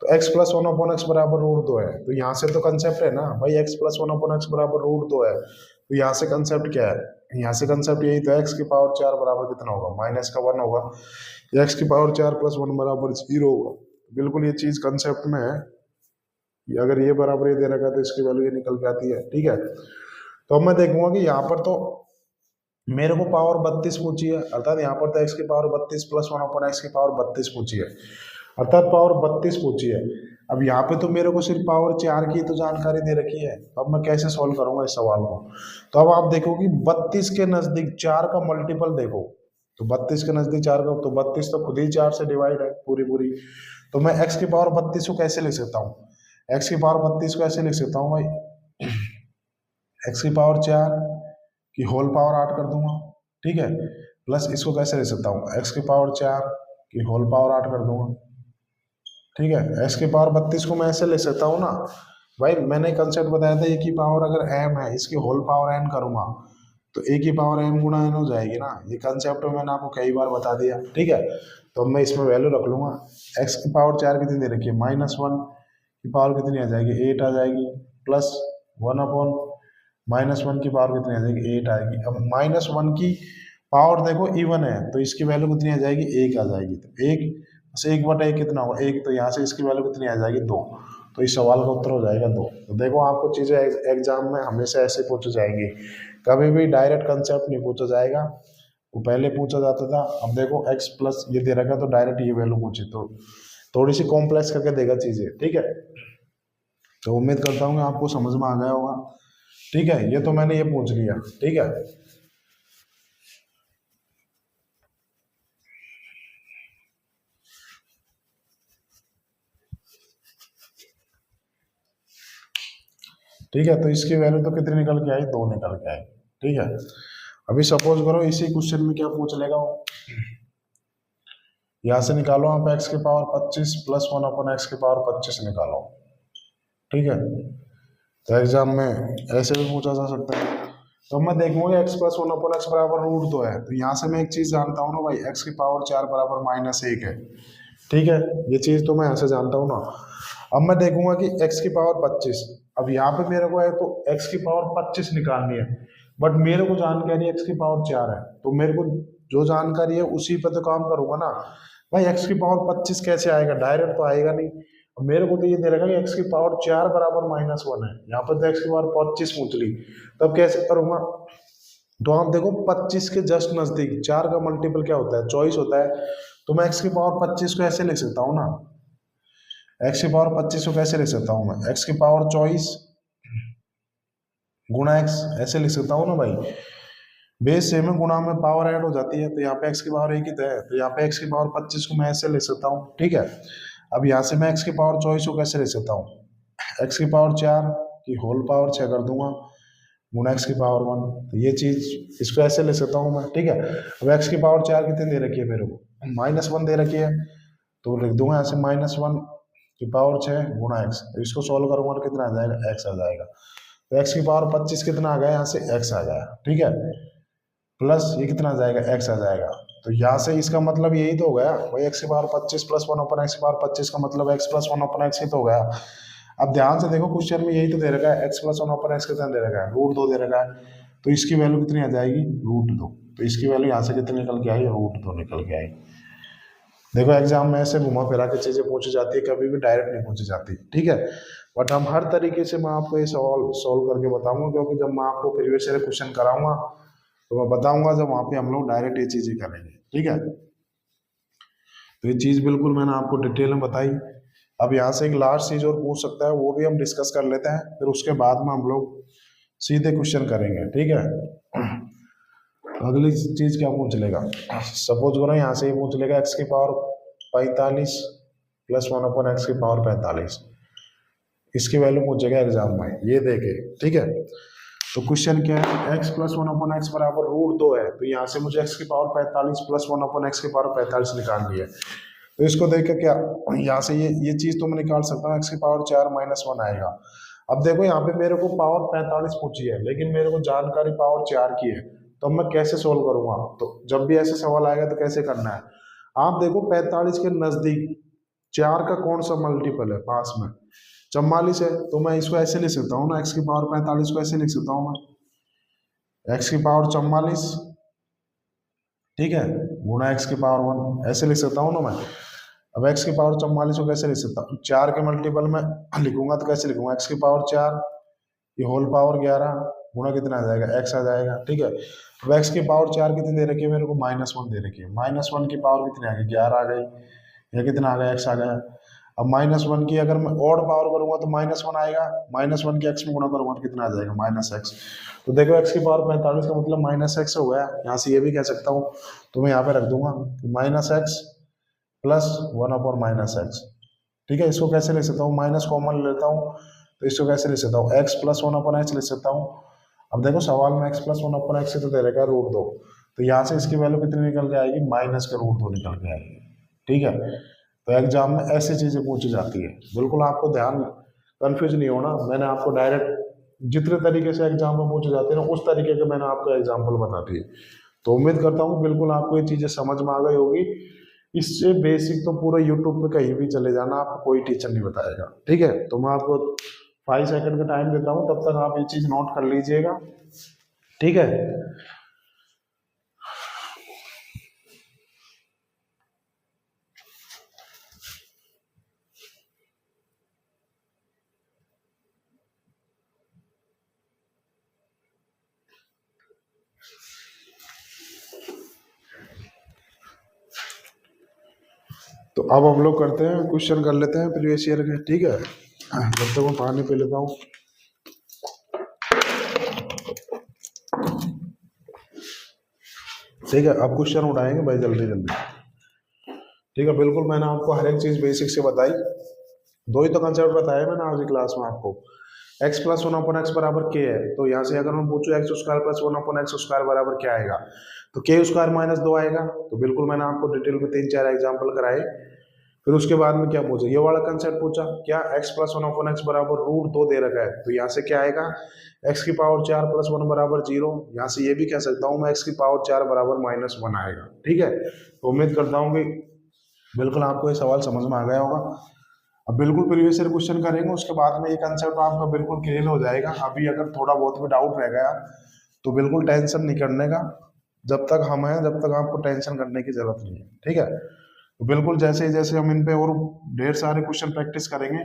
Speaker 1: तो x + 1/x √2 है, तो यहाँ से तो कंसेप्ट है ना भाई, x + 1/x √2 है, तो यहाँ से कंसेप्ट क्या है, यहाँ से कंसेप्ट यही तो x की पावर 4 बराबर कितना होगा, -1 होगा, x की पावर 4 + 1 = 0 होगा। बिल्कुल ये चीज कंसेप्ट में है, अगर ये बराबर ये दे रखा है तो इसकी वैल्यू ये निकल के आती है। ठीक है, तो अब मैं देखूंगा कि यहाँ पर तो मेरे को पावर 32 पूछी है, अर्थात यहाँ पर तो x की पावर 32 + 1/x की पावर 32 पूछी है, अर्थात पावर 32 पूछी है। अब यहाँ पे तो मेरे को सिर्फ पावर 4 की तो जानकारी दे रखी है, तो अब मैं कैसे सॉल्व करूंगा इस सवाल को। तो अब आप देखो कि 32 के नजदीक 4 का मल्टीपल देखो, तो 32 के नजदीक 4 का, तो 32 तो खुद ही 4 से डिवाइड है पूरी पूरी। तो मैं x की पावर 32 को कैसे लिख सकता हूँ, x की पावर 32 को ऐसे लिख सकता हूँ भाई, x की पावर 4 की होल पावर 8 कर दूंगा। ठीक है, प्लस इसको कैसे लिख सकता हूँ, x की पावर 4 की होल पावर 8 कर दूंगा। ठीक है, x की पावर 32 को मैं ऐसे लिख सकता हूँ ना भाई, मैंने कंसेप्ट बताया था, a की पावर अगर m है, इसकी होल पावर n करूंगा तो a की पावर m गुणा n हो जाएगी ना। ये कंसेप्ट मैंने आपको कई बार बता दिया। ठीक है, तो अब मैं इसमें वैल्यू रख लूंगा, x की पावर 4 कितनी दे रखी है, -1 की पावर कितनी आ जाएगी, 8 आ जाएगी, प्लस 1/-1 की पावर कितनी आ जाएगी, 8 आएगी। अब -1 की पावर देखो इवन है, तो इसकी वैल्यू कितनी आ जाएगी, 1 आ जाएगी। तो 1 से 1/1 कितना होगा, 1, तो यहाँ से इसकी वैल्यू कितनी आ जाएगी, 2। तो इस सवाल का उत्तर हो जाएगा 2। तो देखो आपको चीजें एग्जाम में हमेशा ऐसे पूछी जाएंगी, कभी भी डायरेक्ट कंसेप्ट नहीं पूछा जाएगा। वो पहले पूछा जाता था, अब देखो x प्लस ये दे रखा तो डायरेक्ट ये वैल्यू पूछी, तो थोड़ी सी कॉम्प्लेक्स करके देगा चीजें। ठीक है, तो उम्मीद करता हूँ आपको समझ में आ गया होगा। ठीक है, ये तो मैंने ये पूछ लिया। ठीक है, ठीक है, तो इसकी वैल्यू तो कितनी निकल के आई, 2 निकल के आई। ठीक है, अभी सपोज करो इसी क्वेश्चन में क्या पूछ लेगा वो, यहाँ से निकालो आप x की पावर 25 प्लस 1 अपन x की पावर 25 निकालो। ठीक है, तो एग्जाम में ऐसे भी पूछा जा सकता है। तो मैं देखूंगा x प्लस 1 अपन एक्स बराबर रूट 2 है, तो यहाँ से मैं एक चीज जानता हूँ ना भाई, x की पावर 4 बराबर -1 है। ठीक है, ये चीज तो मैं यहाँ से जानता हूँ ना। अब मैं देखूंगा कि x की पावर 25, अब यहाँ पे मेरे को है तो x की पावर 25 निकालनी है, बट मेरे को जानकारी x की पावर 4 है, तो मेरे को जो जानकारी है उसी पे तो काम करूंगा ना भाई। x की पावर 25 कैसे आएगा, डायरेक्ट तो आएगा नहीं। अब मेरे को तो ये दे रखा कि x की पावर 4 बराबर -1 है, यहाँ पर तो x की पावर 25 पूछ ली, तब कैसे करूंगा। तो आप देखो 25 के जस्ट नजदीक 4 का मल्टीपल क्या होता है, 24 होता है, तो मैं x की पावर 25 को ऐसे लिख सकता हूँ ना, x की पावर 25 को कैसे लिख सकता हूँ मैं, x की पावर 24 गुणा x, ऐसे लिख सकता हूँ ना भाई। बेस सेम है, गुणा में पावर ऐड हो जाती है, तो यहाँ पे x की पावर एक ही तो है, तो यहाँ पे x की पावर 25 को मैं ऐसे लिख सकता हूँ। ठीक है, अब यहाँ से मैं x की पावर 24 को कैसे लिख सकता हूँ, x की पावर 4 की होल पावर 6 कर दूंगा गुणा x की पावर 1, तो ये चीज इसको ऐसे ले सकता हूँ मैं। ठीक है, अब x की पावर 4 कितनी दे रखी है मेरे को, -1 दे रखी है, तो लिख दूंगा यहाँ से -1 की पावर 6 गुणा x, तो इसको सॉल्व करूंगा तो कितना आ जाएगा, x आ जाएगा। तो x की पावर 25 कितना आ गया, यहाँ से x आ गया। ठीक है, प्लस ये कितना आ जाएगा, x आ जाएगा। तो यहाँ से इसका मतलब यही तो हो गया भाई, x की पावर 25 प्लस 1 अपन x की पावर 25 का मतलब x प्लस 1 अपन x ही तो हो गया। अब ध्यान से देखो क्वेश्चन में यही तो दे रखा है, x प्लस 1 अपन x कितना दे रखा है, √2 दे रखा है, तो इसकी वैल्यू कितनी आ जाएगी, √2, तो इसकी वैल्यू यहाँ से कितनी निकल के आई, √2 निकल के आई। देखो एग्जाम में ऐसे घुमा फिरा के चीजें पूछी जाती है, कभी भी डायरेक्ट नहीं पूछी जाती। ठीक है, बट हम हर तरीके से मैं आपको ये सवाल सॉल्व करके बताऊंगा, क्योंकि जब मैं आपको प्रीवियस ईयर क्वेश्चन कराऊंगा तो मैं बताऊंगा, जब वहां पे हम लोग डायरेक्ट ये चीजें करेंगे। ठीक है, तो ये चीज बिल्कुल मैंने आपको डिटेल में बताई। अब यहाँ से एक लास्ट चीज और पूछ सकता है, वो भी हम डिस्कस कर लेते हैं, फिर उसके बाद में हम लोग सीधे क्वेश्चन करेंगे। ठीक है, अगली चीज क्या पूछ लेगा, सपोज करो यहाँ से ये पूछ लेगा x की पावर 45 प्लस 1 अपन x की पावर 45, इसकी वैल्यू पूछेगा एग्जाम में, ये देखे। ठीक है, तो क्वेश्चन क्या है, x प्लस 1 अपन एक्स बराबर √2 है, तो यहाँ से मुझे x की पावर 45 प्लस 1 अपन x की पावर 45 निकालनी है। तो इसको देख के क्या, यहाँ से ये चीज तो मैं निकाल सकता हूँ, x की पावर 4 -1 आएगा। अब देखो यहाँ पे मेरे को पावर 45 पूछी है, लेकिन मेरे को जानकारी पावर 4 की है, तो मैं कैसे सोल्व करूंगा। तो जब भी ऐसे सवाल आएगा तो कैसे करना है, आप देखो 45 के नजदीक 4 का कौन सा मल्टीपल है पास में, 44 है, तो मैं इसको ऐसे लिख सकता हूँ ना, x की पावर 45 को ऐसे लिख सकता हूँ मैं, x की पावर 44, ठीक है, गुणा x की पावर 1, ऐसे लिख सकता हूँ ना मैं। अब x की पावर 44 को कैसे लिख सकता हूँ, 4 के मल्टीपल में लिखूंगा तो कैसे लिखूंगा, x की पावर 4 ये होल पावर 11 गुणा कितना आ जाएगा, x आ जाएगा। ठीक है, अब x की पावर 4 कितनी दे रखी है मेरे को, -1 दे रखी है, -1 की पावर कितनी आ गई, 11 आ गई, या कितना आ गया, x आ गया। अब -1 की अगर मैं ऑड पावर करूंगा तो -1 आएगा, -1 की x में गुणा करूंगा तो कितना आ जाएगा, -x। तो देखो x की पावर 45 का मतलब -x हो गया, यहाँ से ये भी कह सकता हूँ, तो मैं यहाँ पे रख दूंगा -x प्लस 1/-x। ठीक है, इसको कैसे लिख सकता हूँ, माइनस कॉमन लेता हूँ, तो इसको कैसे लिख सकता हूँ, x प्लस 1/x लिख सकता हूँ। अब देखो सवाल में x प्लस 1/x से तो दे रखा है √2, तो यहाँ से इसकी वैल्यू कितनी निकल के आएगी, -√2 निकल के आएगी। ठीक है, तो एग्जाम में ऐसी चीजें पूछी जाती है, बिल्कुल आपको ध्यान कंफ्यूज नहीं होना। मैंने आपको डायरेक्ट जितने तरीके से एग्जाम में पूछे जाते हैं ना, उस तरीके के मैंने आपको एग्जाम्पल बता दिए। तो उम्मीद करता हूँ बिल्कुल आपको ये चीजें समझ में आ गई होगी। इससे बेसिक तो पूरा यूट्यूब पे कहीं भी चले जाना, आपको कोई टीचर नहीं बताएगा। ठीक है, तो मैं आपको 5 सेकंड का टाइम देता हूँ, तब तक आप ये चीज नोट कर लीजिएगा। ठीक है, तो अब हम लोग करते हैं क्वेश्चन कर लेते हैं प्रीवियस ईयर के। ठीक है, जब तक मैं पानी पी लेता हूँ। ठीक है, अब क्वेश्चन उठाएंगे भाई जल्दी जल्दी। ठीक है, बिल्कुल मैंने आपको हर एक चीज बेसिक से बताई, 2 ही तो कंसेप्ट बताए मैंने आज की क्लास में आपको, x plus one upon x बराबर के है, तो यहाँ से अगर मैं पूछूं x square plus one upon x square बराबर क्या आएगा, तो के स्क्वायर माइनस दो आएगा। तो बिल्कुल मैंने आपको डिटेल में 3-4 एग्जाम्पल कराए। फिर उसके बाद में क्या पूछा, ये वाला कंसेप्ट पूछा क्या x plus one upon x बराबर रूट दो दे रखा है, तो यहाँ से क्या आएगा एक्स की पावर 4 प्लस वन बराबर 0। यहाँ से ये भी कह सकता हूँ मैं एक्स की पावर 4 बराबर -1 आएगा। ठीक है, तो उम्मीद करता हूँ कि बिल्कुल आपको ये सवाल समझ में आ गया होगा। अब बिल्कुल प्रीवियस ईयर क्वेश्चन करेंगे, उसके बाद में ये कंसेप्ट आपका बिल्कुल क्लियर हो जाएगा। अभी अगर थोड़ा बहुत भी डाउट रह गया तो बिल्कुल टेंशन नहीं करने का, जब तक हम हैं जब तक आपको टेंशन करने की जरूरत नहीं है। ठीक है, तो बिल्कुल जैसे जैसे हम इन पे और ढेर सारे क्वेश्चन प्रैक्टिस करेंगे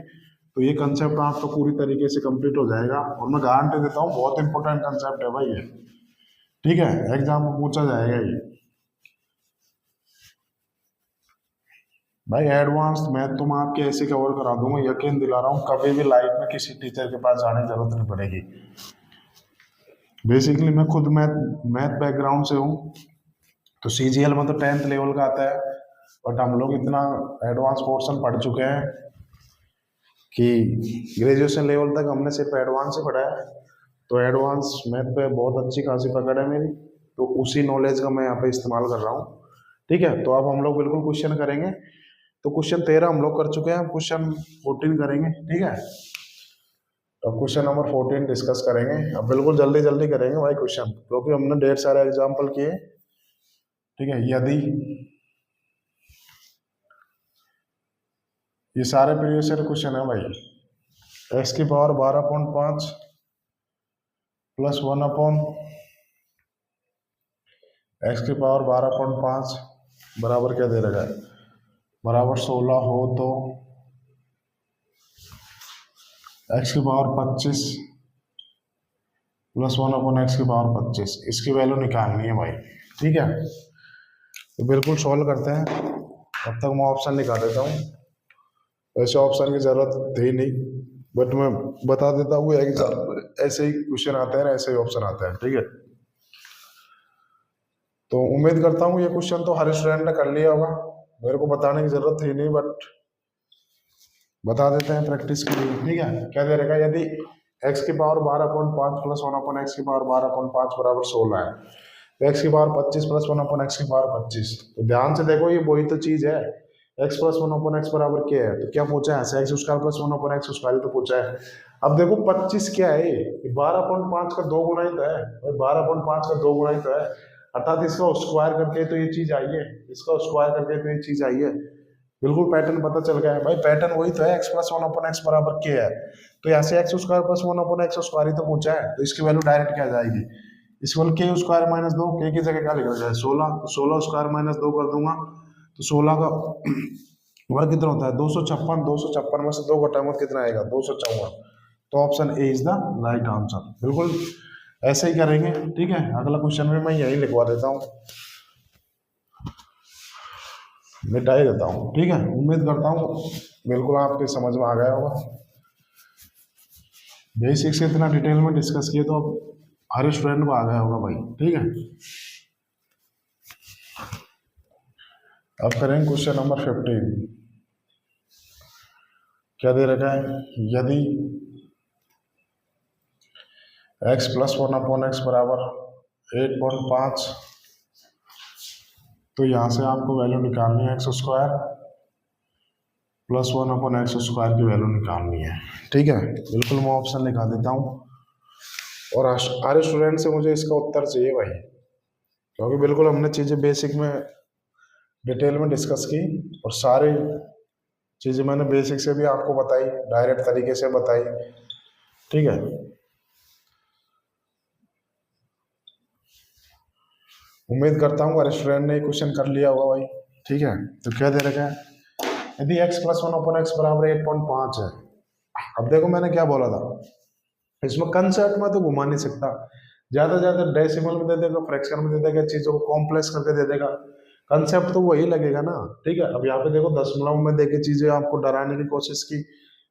Speaker 1: तो ये कंसेप्ट आपका पूरी तरीके से कंप्लीट हो जाएगा। और मैं गारंटी देता हूँ बहुत इंपॉर्टेंट कंसेप्ट है भाई ये। ठीक है, एग्जाम में पूछा जाएगा ये भाई। एडवांस मैथ तो मैं आपके ऐसे कवर करा दूंगा, यकीन दिला रहा हूँ। कभी भी लाइफ में किसी टीचर के पास जाने की जरूरत नहीं पड़ेगी। बेसिकली मैं खुद मैथ बैकग्राउंड से हूँ, तो सीजीएल में तो 10th लेवल का आता है, बट हम लोग इतना एडवांस पोर्शन पढ़ चुके हैं कि ग्रेजुएशन लेवल तक हमने सिर्फ एडवांस ही पढ़ा है। तो एडवांस मैथ पे बहुत अच्छी खासी पकड़ है मेरी, तो उसी नॉलेज का मैं यहाँ पे इस्तेमाल कर रहा हूँ। ठीक है, तो अब हम लोग बिल्कुल क्वेश्चन करेंगे। तो क्वेश्चन 13 हम लोग कर चुके हैं, क्वेश्चन 14 करेंगे। ठीक है, तो क्वेश्चन नंबर 14 डिस्कस करेंगे। अब बिल्कुल जल्दी जल्दी करेंगे भाई क्वेश्चन, क्योंकि हमने ढेर सारे एग्जाम्पल किए। ठीक है, यदि ये सारे प्रीवियस ईयर क्वेश्चन है भाई, एक्स की पावर 12.5 प्लस 1 अपॉन एक्स की पावर 12.5 बराबर क्या दे रखा है, बराबर 16 हो तो एक्स की पावर 25 प्लस 1 अपॉन एक्स की पावर 25, इसकी वैल्यू निकालनी है भाई। ठीक है, तो बिल्कुल सॉल्व करते हैं। तब तक मैं ऑप्शन निकाल देता हूँ, ऐसे ऑप्शन की जरूरत है ही नहीं, बट मैं बता देता हूँ एग्जाम ऐसे ही क्वेश्चन आते हैं, ऐसे ही ऑप्शन आते हैं। ठीक है, तो उम्मीद करता हूँ ये क्वेश्चन तो हर स्टूडेंट ने कर लिया होगा, मेरे को बताने की जरूरत ही नहीं, बट बता देते हैं प्रैक्टिस के लिए। ठीक है, क्या दे रखा है, यदि एक्स की पावर 12.5 प्लस 1 अपॉन एक्स की पावर 12.5 बराबर 16 है, तो एक्स की पावर 25 प्लस 1 अपॉन एक्स की पावर 25। तो ध्यान से देखो, ये वही तो चीज है, एक्स प्लस 1 अपॉन एक्स बराबर क्या है, तो क्या पूछा है, x square plus 1 upon x square तो पूछा है। अब देखो 25 क्या है, ये 12.5 का 2 गुना ही तो है, 12.5 का 2 गुना ही तो है, अर्थात इसका स्क्वायर करके तो ये चीज आई है, इसका स्क्वायर करके तो ये चीज आई है। बिल्कुल पैटर्न पता चल गया है भाई, पैटर्न वही तो है, एक्स प्लस 1 अपॉन एक्स बराबर के है। तो यहाँ से x square plus 1 upon x square ही तो पूछा है, तो इसकी वैल्यू डायरेक्ट क्या आ जाएगी, इसकी वैल्यू के स्क्वायर माइनस 2, के की जगह क्या लिखा जाए 16, तो 16 स्क्वायर माइनस 2 कर दूंगा, तो 16 का वर्ग कितना होता है 256, 256 में से 2 घटाएंगे तो कितना आएगा 254। तो option A is the right answer. बिल्कुल ऐसे ही करेंगे। ठीक है, अगला क्वेश्चन भी मैं यही लिखवा देता हूँ, मिटा ही देता हूँ। ठीक है, उम्मीद करता हूँ बिल्कुल आपके समझ में आ गया होगा। बेसिक से इतना डिटेल में डिस्कस किए तो अब हर स्टूडेंट को आ गया होगा भाई। ठीक है, अब करेंगे क्वेश्चन नंबर 15। क्या दे रखा है, यदि x प्लस 1 अपॉन एक्स बराबर 8.5, तो यहाँ से आपको वैल्यू निकालनी है x square plus 1 upon x square की वैल्यू निकालनी है। ठीक है, बिल्कुल मैं ऑप्शन लिखा देता हूँ, और हर स्टूडेंट से मुझे इसका उत्तर चाहिए भाई, क्योंकि बिल्कुल हमने चीज़ें बेसिक में डिटेल में डिस्कस की, और सारी चीज़ें मैंने बेसिक से भी आपको बताई, डायरेक्ट तरीके से बताई। ठीक है, उम्मीद करता हूँ हर स्टूडेंट ने क्वेश्चन कर लिया होगा भाई। ठीक है, तो क्या दे रखा है, यदि x प्लस 1 अपॉन एक्स बराबर 8.5 है। अब देखो मैंने क्या बोला था, इसमें कंसेप्ट में तो घुमा नहीं सकता, ज्यादा ज्यादा डेसिमल में दे देगा, फ्रैक्शन में दे देगा, चीजों को कॉम्प्लेक्स करके दे देगा, कंसेप्ट तो वही लगेगा ना। ठीक है, अब यहाँ पे देखो दशमलव में देके चीजें आपको डराने की कोशिश की,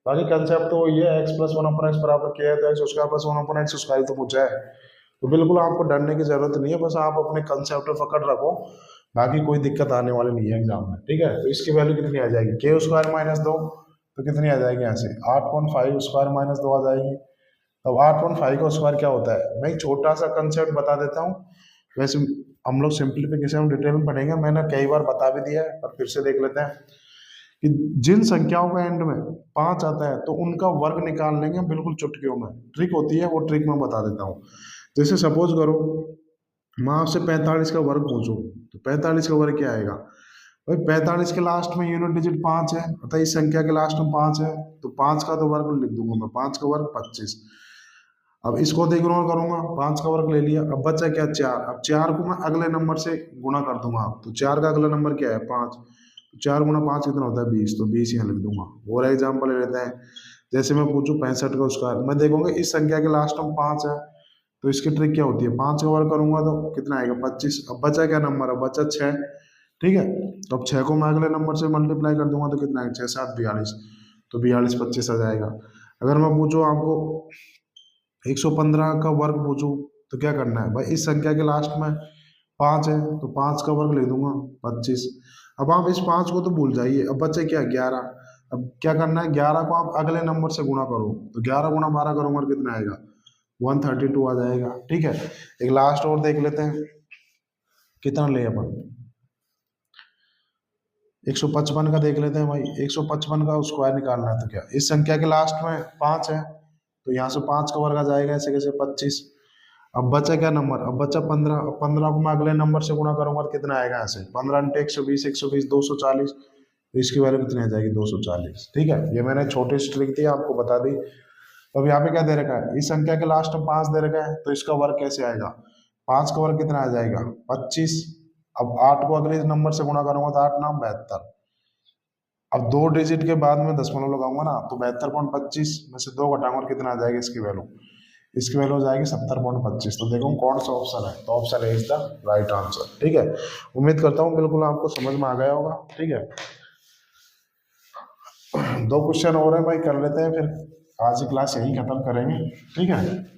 Speaker 1: बाकी कंसेप्ट तो वही है, एक्स प्लस 1 अपॉन एक्स बराबर क्या है, तो x square plus 1 upon x square तो पूछा है। तो बिल्कुल आपको डरने की जरूरत नहीं है, बस आप अपने कंसेप्ट पे पकड़ रखो, बाकी कोई दिक्कत आने वाली नहीं है एग्जाम में। ठीक है, तो इसकी वैल्यू कितनी आ जाएगी, के स्क्वायर माइनस 2, तो कितनी आ जाएगी यहाँ से 8.5 स्क्वायर माइनस 2 आ जाएगी, तो 8/5 का स्क्वायर क्या होता है, मैं एक छोटा सा कंसेप्ट बता देता हूँ। वैसे हम लोग सिंप्लीफिकेशन में डिटेल में पढ़ेंगे, मैंने कई बार बता भी दिया है, पर फिर से देख लेते हैं कि जिन संख्याओं का एंड में 5 आता है तो उनका वर्ग निकाल लेंगे बिल्कुल चुटकियों में। ट्रिक होती है, वो ट्रिक मैं बता देता हूँ। जैसे सपोज करो मैं आपसे 45 का वर्ग पूछूं, तो 45 का वर्ग क्या आएगा भाई, 45 के लास्ट में यूनिट डिजिट 5 है, अतः इस संख्या के लास्ट में 5 है, तो 5 का तो वर्ग लिख दूंगा मैं, 5 का वर्ग 25। अब इसको तो इग्नोर करूंगा, 5 का वर्ग ले लिया, अब बचा क्या 4, अब 4 को मैं अगले नंबर से गुणा कर दूंगा, तो 4 का अगला नंबर क्या है 5, तो 4 गुना 5 कितना होता है 20, तो 20 यहाँ लिख दूंगा। और एग्जाम्पल ले लेते हैं, जैसे मैं पूछूं 65 का स्क्वायर, मैं देखूंगा इस संख्या के लास्ट में 5 है, तो इसकी ट्रिक क्या होती है, 5 का वर्ग करूंगा तो कितना आएगा 25। अब बचा क्या नंबर, अब बचा 6, ठीक है, तो अब 6 को मैं अगले नंबर से मल्टीप्लाई कर दूंगा तो कितना आएगा 6 7 42, तो 42 25 आ जाएगा। अगर मैं पूछूं आपको 115 का वर्ग पूछूं, तो क्या करना है भाई, इस संख्या के लास्ट में 5 है, तो 5 का वर्ग लिख दूंगा 25। अब आप इस 5 को तो भूल जाइए, अब बचे क्या 11। अब क्या करना है, 11 को आप अगले नंबर से गुणा करो, तो 11 गुना 12 करूंगा तो कितना आएगा 132 आ जाएगा, ठीक है। एक लास्ट और देख लेते हैं, कितना ले अपन 155 का देख लेते हैं भाई, 155 का स्क्वायर निकालना है, तो क्या इस संख्या के लास्ट में 5 है, तो यहाँ से 5 का वर्ग आ जाएगा, ऐसे कैसे 25। अब बचा क्या नंबर, अब बचा 15, अब 15 को मैं अगले नंबर से गुणा करूंगा तो कितना आएगा, ऐसे 15 × 120 120 240, तो इसकी वैल्यू कितनी आ जाएगी 240, ठीक है। ये मैंने छोटी सी ट्रिक थी आपको बता दी। तो अब यहाँ पे क्या दे रखा है, इस संख्या के लास्ट में 5 दे रखा है, तो इसका वर्ग कैसे आएगा, 5 का वर्ग कितना आ जाएगा 25। अब 8 को अगले नंबर से गुणा करूंगा तो 8 नाम 72, अब 2 डिजिट के बाद में दशमलव लगाऊंगा ना, तो 72.25 में से 2 घटाऊंगा और कितना आ जाएगी इसकी वैल्यू, इसकी वैल्यू हो जाएगी 70.25। तो देखो कौन सा ऑप्शन है, तो option A is the right answer, ठीक है। उम्मीद करता हूँ बिल्कुल आपको समझ में आ गया होगा, ठीक है। 2 क्वेश्चन और है भाई, कर लेते हैं, फिर आज की क्लास यही खत्म करेंगे, ठीक है।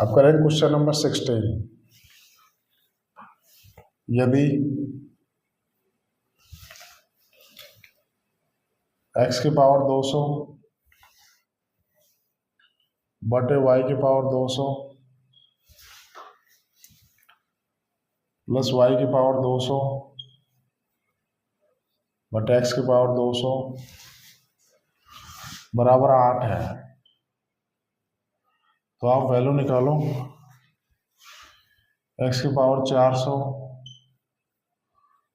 Speaker 1: अब करेंगे क्वेश्चन नंबर 16। यदि x की पावर 200 बटे y की पावर 200 प्लस y की पावर 200 बटे x की पावर 200 बराबर 8 है, तो आप वैल्यू निकालो। x की पावर 400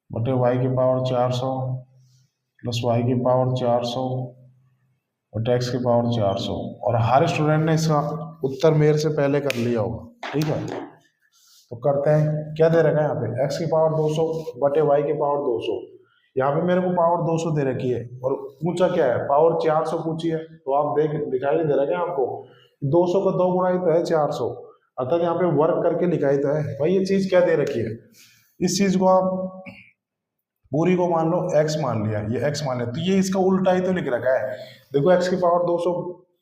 Speaker 1: बटे y की पावर 400 प्लस y की पावर 400 बटे x की पावर 400, और हर स्टूडेंट ने इसका उत्तर मेरे से पहले कर लिया होगा, ठीक है। तो करते हैं, क्या दे रखा है यहाँ पे x की पावर 200 बटे y की पावर 200, यहाँ पे मेरे को पावर 200 दे रखी है, और पूछा क्या है पावर 400 पूछी है, तो आप देख दिखाई नहीं दे रहा क्या आपको, 200 का 2 गुणा ही तो है 400, अर्थात यहाँ पे वर्क करके लिखा ही तो है भाई। ये चीज क्या दे रखी है, इस चीज को आप पूरी को मान लो x मान लिया, ये x मान लिया, तो ये इसका उल्टा ही तो लिख रखा है। देखो x की पावर 200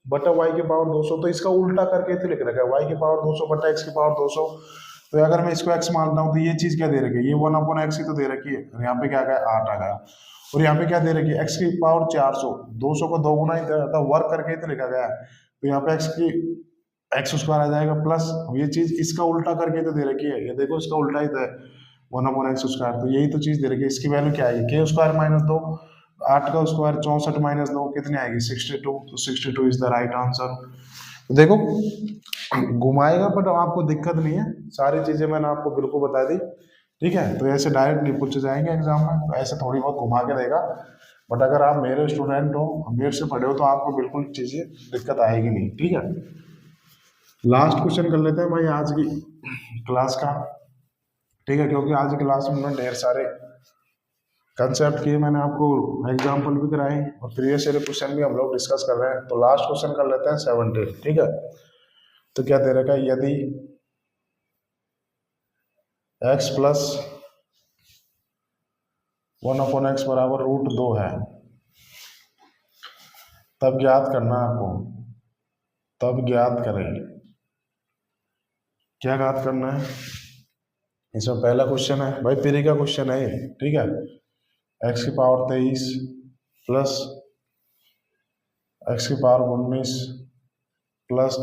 Speaker 1: बटा y की पावर 200, तो इसका उल्टा करके तो लिख रखा है y की पावर 200 बटा x की पावर 200। तो अगर मैं इसको x मानता हूँ तो ये चीज क्या दे रखी है, ये 1/x ही तो दे रखी है, और यहाँ पे क्या गया 8 आ गया, और यहाँ पे क्या दे रखी है x की पावर 400, 200 को 2 गुना ही था, वर्क करके ही तो लिखा गया है, तो यहाँ पे x स्क्वायर आ जाएगा प्लस, अब ये चीज इसका उल्टा करके तो दे रखी है, ये देखो इसका उल्टा ही तो है 1/x स्क्वायर, तो यही तो चीज दे रखी है। इसकी वैल्यू क्या आएगी k स्क्वायर माइनस 2, 8 का स्क्वायर 64 माइनस 2 कितनी आएगी 62, तो 62 इज द राइट आंसर। तो देखो घुमाएगा बट आपको दिक्कत नहीं है, सारी चीजें मैंने आपको बिल्कुल बता दी, ठीक है। तो ऐसे डायरेक्ट नहीं पूछे जाएंगे एग्जाम में, तो ऐसे थोड़ी बहुत घुमा के देगा, बट अगर आप मेरे स्टूडेंट हो, मेरे से पढ़े हो, तो आपको बिल्कुल चीजें दिक्कत आएगी नहीं, ठीक है। लास्ट क्वेश्चन कर लेते हैं भाई आज की क्लास का, ठीक है, क्योंकि आज की क्लास में मैंने ढेर सारे कंसेप्ट किए, मैंने आपको एग्जाम्पल भी कराए, और प्रीवियस ईयर क्वेश्चन भी हम लोग डिस्कस कर रहे हैं। तो लास्ट क्वेश्चन कर लेते हैं 17, ठीक है। तो क्या दे रखा है, यदि x प्लस 1/x बराबर √2 है, तब ज्ञात करना है आपको, तब ज्ञात करें क्या घात करना है, इसमें पहला क्वेश्चन है भाई, पीरी का क्वेश्चन है ये, ठीक है। एक्स की पावर 23 प्लस एक्स की पावर 19 प्लस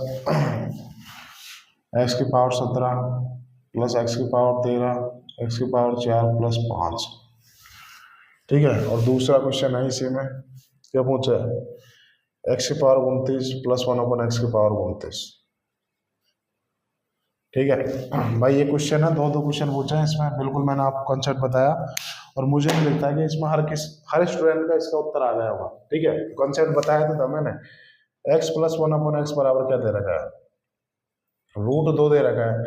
Speaker 1: एक्स की पावर 17 प्लस एक्स की पावर 13 एक्स की पावर 4 प्लस 5, ठीक है। और दूसरा क्वेश्चन है इसी में, क्या पूछा है, एक्स की पावर 29 प्लस 1 एक्स की पावर 29, ठीक है। भाई ये क्वेश्चन है, दो क्वेश्चन पूछे हैं इसमें, बिल्कुल मैंने आपको कॉन्सेप्ट बताया और मुझे नहीं लगता कि इसमें हर स्टूडेंट का इसका उत्तर आ गया होगा, ठीक है। कॉन्सेप्ट बताया तो था मैंने, एक्स प्लस 1/x बराबर क्या दे रखा है, √2 दे रखा है।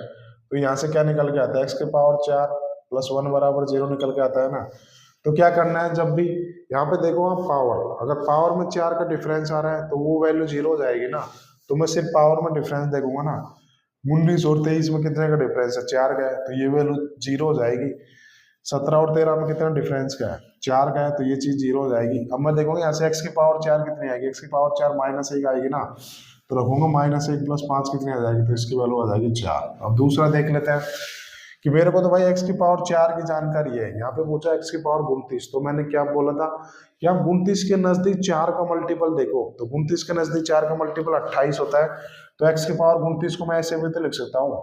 Speaker 1: तो यहाँ से क्या निकल के आता है, एक्स की पावर 4 प्लस 1 बराबर 0 निकल के आता है ना। तो क्या करना है, जब भी यहाँ पे देखो आप पावर, अगर पावर में 4 का डिफरेंस आ रहा है तो वो वैल्यू 0 हो जाएगी ना। तो मैं सिर्फ पावर में डिफरेंस देखूंगा ना, 19 और 23 में कितने का डिफरेंस है, 4 का है, तो ये वैल्यू 0 हो जाएगी। 17 और 13 में कितना डिफरेंस का है, 4 का है, तो ये चीज 0 हो जाएगी। अब मैं देखूंगा यहाँ से एक्स की पावर 4 कितनी आएगी, एक्स की पावर 4 -1 आएगी ना, तो रखूंगा -1 प्लस 5 कितनी आ जाएगी, तो इसकी वैल्यू आ जाएगी 4। अब दूसरा देख लेते हैं कि मेरे को तो भाई एक्स की पावर 4 की जानकारी है, यहाँ पे पूछा एक्स की पावर 29, तो मैंने क्या बोला था कि आप 29 के नजदीक 4 का मल्टीपल देखो, तो 29 के नजदीक 4 का मल्टीपल 28 होता है। तो एक्स की पावर 29 को मैं ऐसे भी तो लिख सकता हूँ,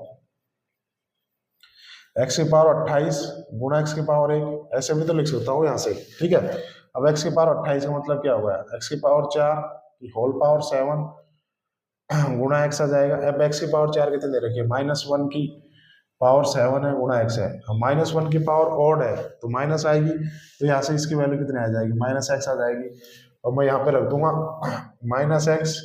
Speaker 1: एक्स की पावर 28 गुणा एक्स की पावर 1, ऐसे भी तो लिख सकता हूँ यहाँ से, ठीक है। अब एक्स की पावर 28 का मतलब क्या होगा, एक्स की पावर 4 होल पावर 7 गुणा एक्स आ जाएगा। अब एक्स की पावर 4 कितने दे रखी है, -1 की पावर 7 है गुणा एक्स है, -1 की पावर ऑड है तो माइनस आएगी, तो यहाँ से इसकी वैल्यू कितनी आ जाएगी, -x आ जाएगी। और मैं यहाँ पे रख दूंगा -x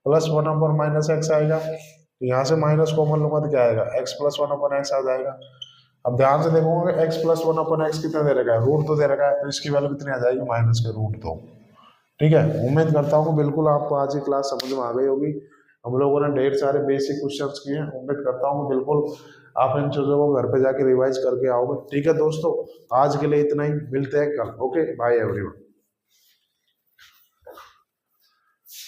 Speaker 1: प्लस 1/-x आएगा, तो यहाँ से माइनस कॉमन लूंगा तो क्या आएगा, x प्लस 1/x आ जाएगा। अब ध्यान से देखूंगा x प्लस 1/x कितना दे रखा है, √2 दे रखा है, तो इसकी वैल्यू कितनी आ जाएगी, -√2, ठीक है। उम्मीद करता हूँ कि बिल्कुल आपको आज की क्लास समझ में आ गई होगी। हम लोगों ने ढेर सारे बेसिक क्वेश्चंस किए हैं, उम्मीद करता हूँ बिल्कुल आप इन चीज़ों को घर पे जाके रिवाइज करके आओगे, ठीक है दोस्तों। आज के लिए इतना ही, मिलते हैं कल, ओके बाय एवरीवन।